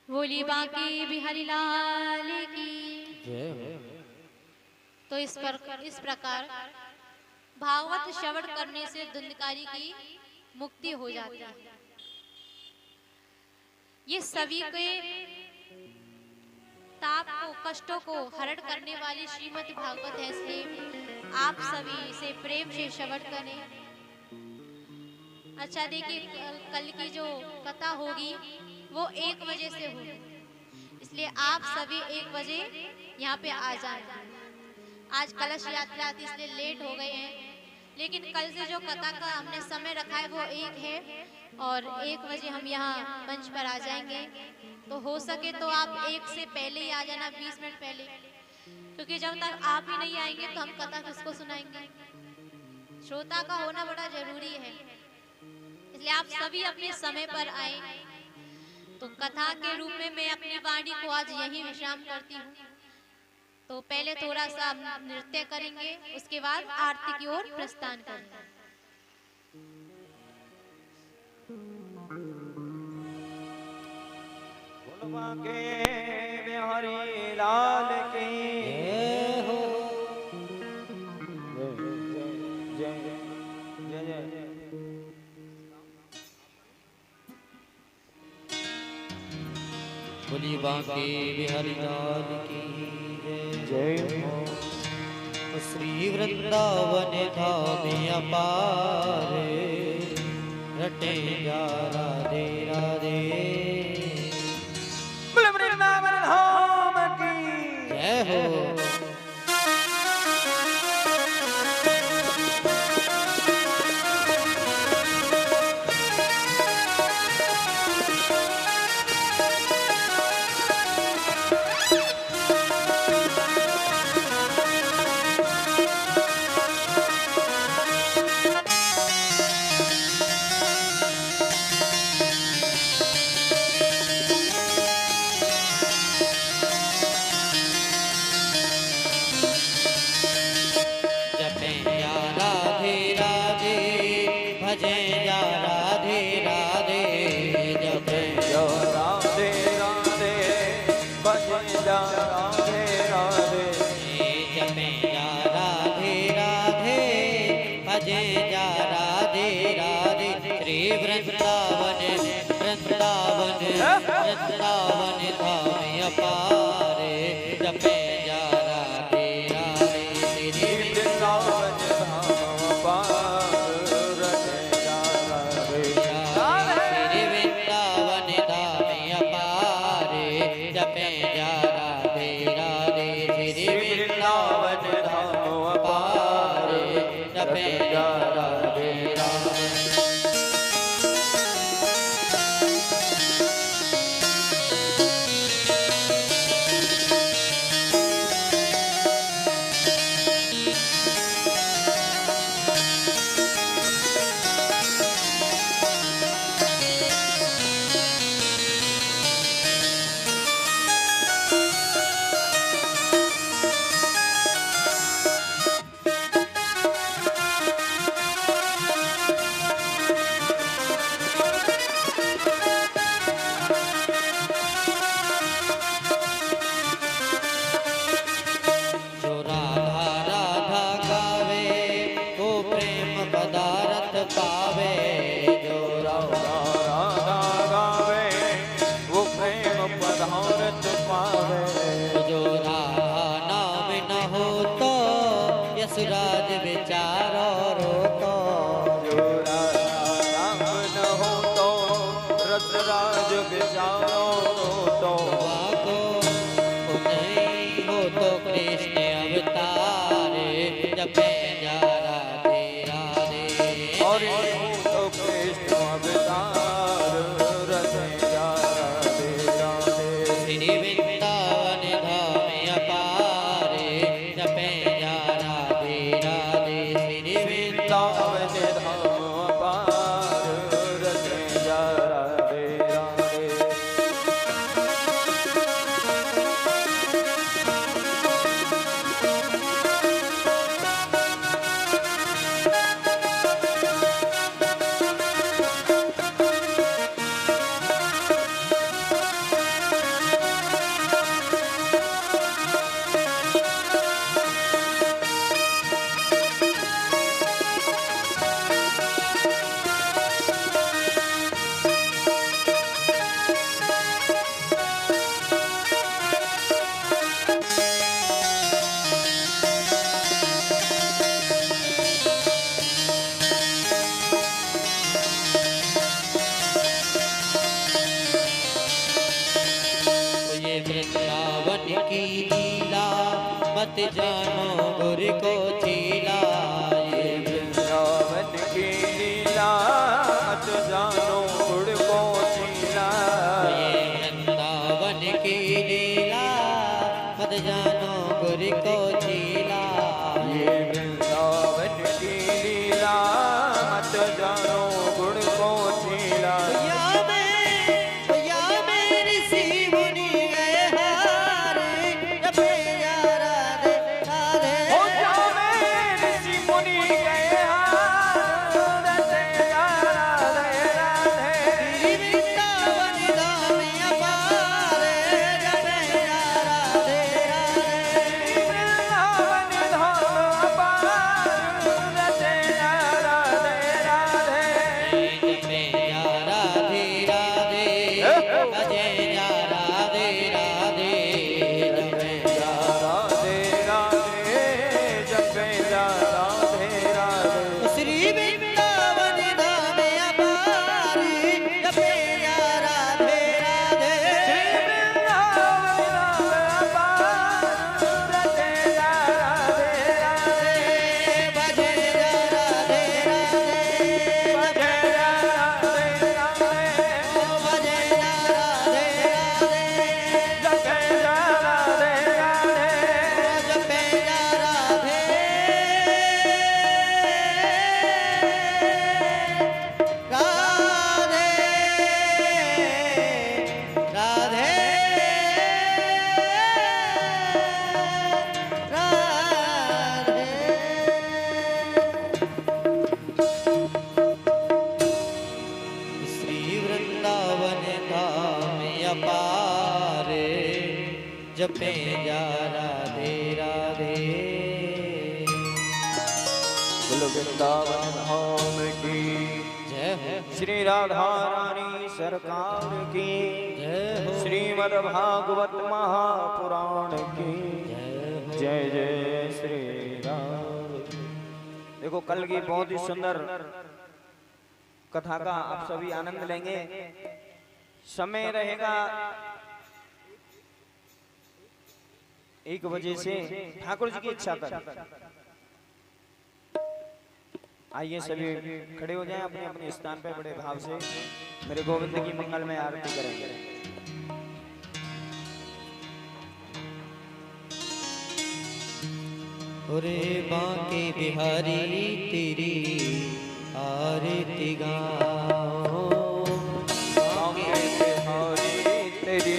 बोली बांके बिहारी लाल की। तो इस प्रकार भागवत श्रवण करने से धुंधकारी की मुक्ति हो जाती है। ये सभी के ताप को, कष्टों को हरण करने वाली श्रीमद् भागवत है, इसलिए आप सभी इसे प्रेम से श्रवण करें। अच्छा देखिए, कल की जो कथा होगी वो 1 बजे से होगी, इसलिए आप सभी 1 बजे यहाँ पे आ जाएं। आज कलश यात्रा थी इसलिए लेट हो गए हैं, लेकिन कल से जो कथा का हमने समय रखा है वो 1 है और 1 बजे हम यहाँ मंच पर आ जाएंगे। तो हो सके तो आप 1 से पहले ही आ जाना, 20 मिनट पहले, क्योंकि जब तक आप ही नहीं आएंगे तो हम कथा किसको सुनाएंगे। श्रोता का होना बड़ा जरूरी है, इसलिए आप सभी अपने समय पर आए। तो कथा के रूप में मैं अपनी वाणी को आज यहीं विश्राम करती हूँ। तो पहले थोड़ा सा नृत्य करेंगे, उसके बाद आरती की ओर प्रस्थान करेंगे।
बांके बिहारी लाल की जय हो। जय जय जय जय।
बोली बांके बिहारी लाल की
जय हो।
श्री वृंदावन धाम अपार रटे जा राधे राधे।
वृंदावन धाम की
जय हो। वृंदावन धाम अपार जपे जा राधे राधे। श्री
वृंदावन धाम अपार रटे जा राधे राधे।
श्री वृंदावन धाम अपार जपे जा राधे राधे। श्री वृंदावन धाम अपार जपे जा राधे राधे। सुराज बेचारो रोतो
जो राम न हो तो रसराज बेचारो रोतो।
वाको नहीं हो तो कृष्ण अवतार जपे जा राधे राधे।
और हो तो कृष्ण अवतार रटे जा राधे राधे।
श्री वृंदावन धाम अपार जपे जा राधे राधे। श्री
वृंदावन धाम अपार रटे जा राधे राधे।
की लीला मत जानो गुर को चीला। ये
वृंदावन की लीला मत जानो गुड़ को चीला।
ये वृंदावन की लीला मत जानो गुर को चीला।
ये वृंदावन की लीला मत जानो गुड़ को चीला।
या मेरी सी मुनि गए हारे जपे या राधे राधे।
हो जा मेरे ऋषि मुनि गए राधे राधे राधे।
वृंदावन धाम अपारे जपे या राधे राधे।
वृंदावन धाम अपार रचे राधे राधे।
जपे या राधे राधे भजे या राधे राधे। जपे या
राधे राधे जपे जा राधे राधे।
श्री वृंदावन धाम अपारे जपे या राधे राधे।
वृंदावन अपार रचे राधे राधे।
भजे या राधे राधे।
भजे राधे राधे।
भजे या राधे राधे।
जपे जा राधे राधे।
जपे या राधे राधे राधे राधे। श्री वृंदावन धाम अपारे जपे जा राधे राधे।
बोलो वृंदावन धाम की
जय हो
श्री राधा रानी सरकार की
जय हो
श्रीमद् भागवत महापुराण की जय जय श्री राम। देखो कल की बहुत ही सुंदर कथा का आप सभी आनंद लेंगे। समय रहेगा 1 बजे से ठाकुर जी की इच्छा कर। आइए सभी खड़े हो जाएं अपने अपने स्थान पे बड़े भाव से मेरे गोविंद की मंगल में आरती करेंगे।
अरे बांके बिहारी तेरी आरती गाओ।
बांके बिहारी तेरी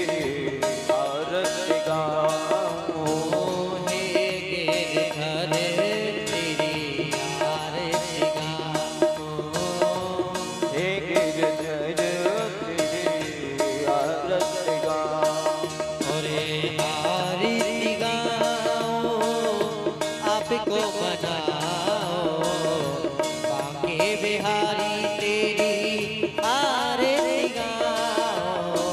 आरती गाओ।
हे गिरधर तेरी आरती गाओ।
हे गिरधर तेरी आरती गाओ।
अरे आरती गाओ आपको बनाओ। बांके बिहारी तेरी आरती गाओ।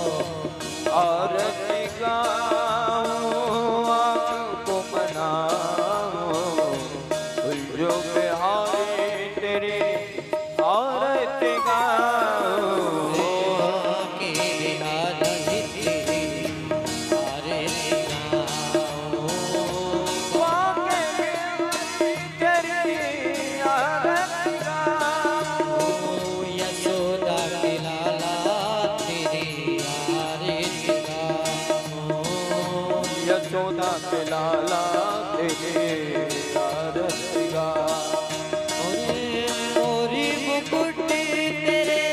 आरती गाओ आपको मनाओ। जो बिहारी तेरी आरती गाओ।
बांके बिहारी तेरी आरती गाओ।
बांके तेरी आरती गाओ।
यशोदा के लाला तेरी आरती गाओ।
यशोदा के लाला तेरे आरती गाओ।
मोरी मुकुट तेरे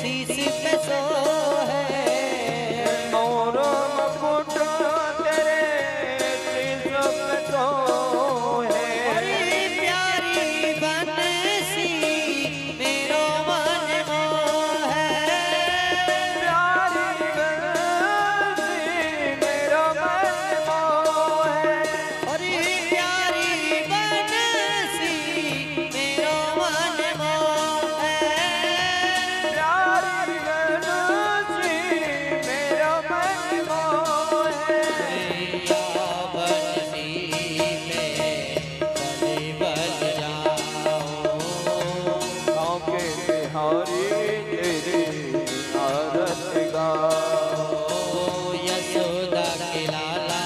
शीश पे सोहे।
मोर मुकुट तेरे शीश पे सोहे।
प्यारी बनसी मेरो मन मोहे।
प्यारी बंसी मेरा मन मोहे।
अरे प्यारी बनसी मेरो मन मोहे।
प्यारी बंसी मेरा मन मोहे।
या बनसी में बलि बज जाओ।
बांके बिहारी तेरी आरती गाओ।
यशोदा के लाला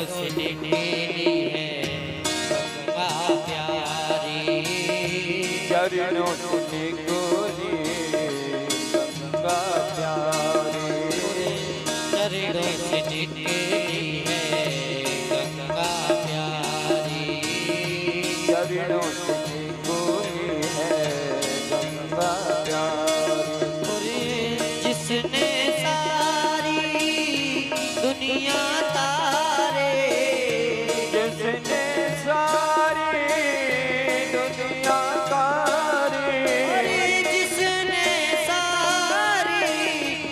से निकली है गंगा प्यारी,
चरणों से निकली गंगा प्यारी,
चरणों से निकली है गंगा प्यारी,
चरणों से निकली है गंगा प्यारी।
जिसने सारी दुनिया तारे,
जिसने सारी दुनिया तारी,
जिसने सारी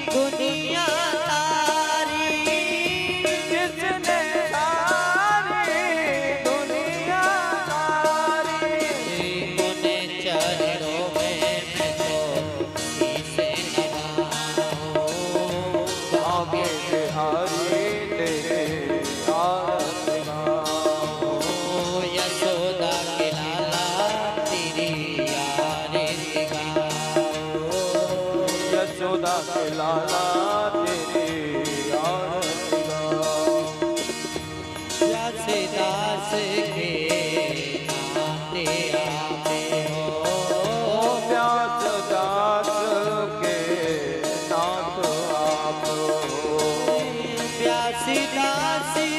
दुनिया तारी,
जिसने सारी दुनिया तारी,
मुने चरणों में मैं तो इसे निभाऊं,
भाग्य बिहारी तेरे आरती गाऊं।
यशोदा के लाला तेरी आरती गाऊं,
यशोदा के लाला तेरी आरती गाऊं।
प्यासे दास के नाते आपे हो,
प्यास दास के नाथ आप हो,
प्यासी दासी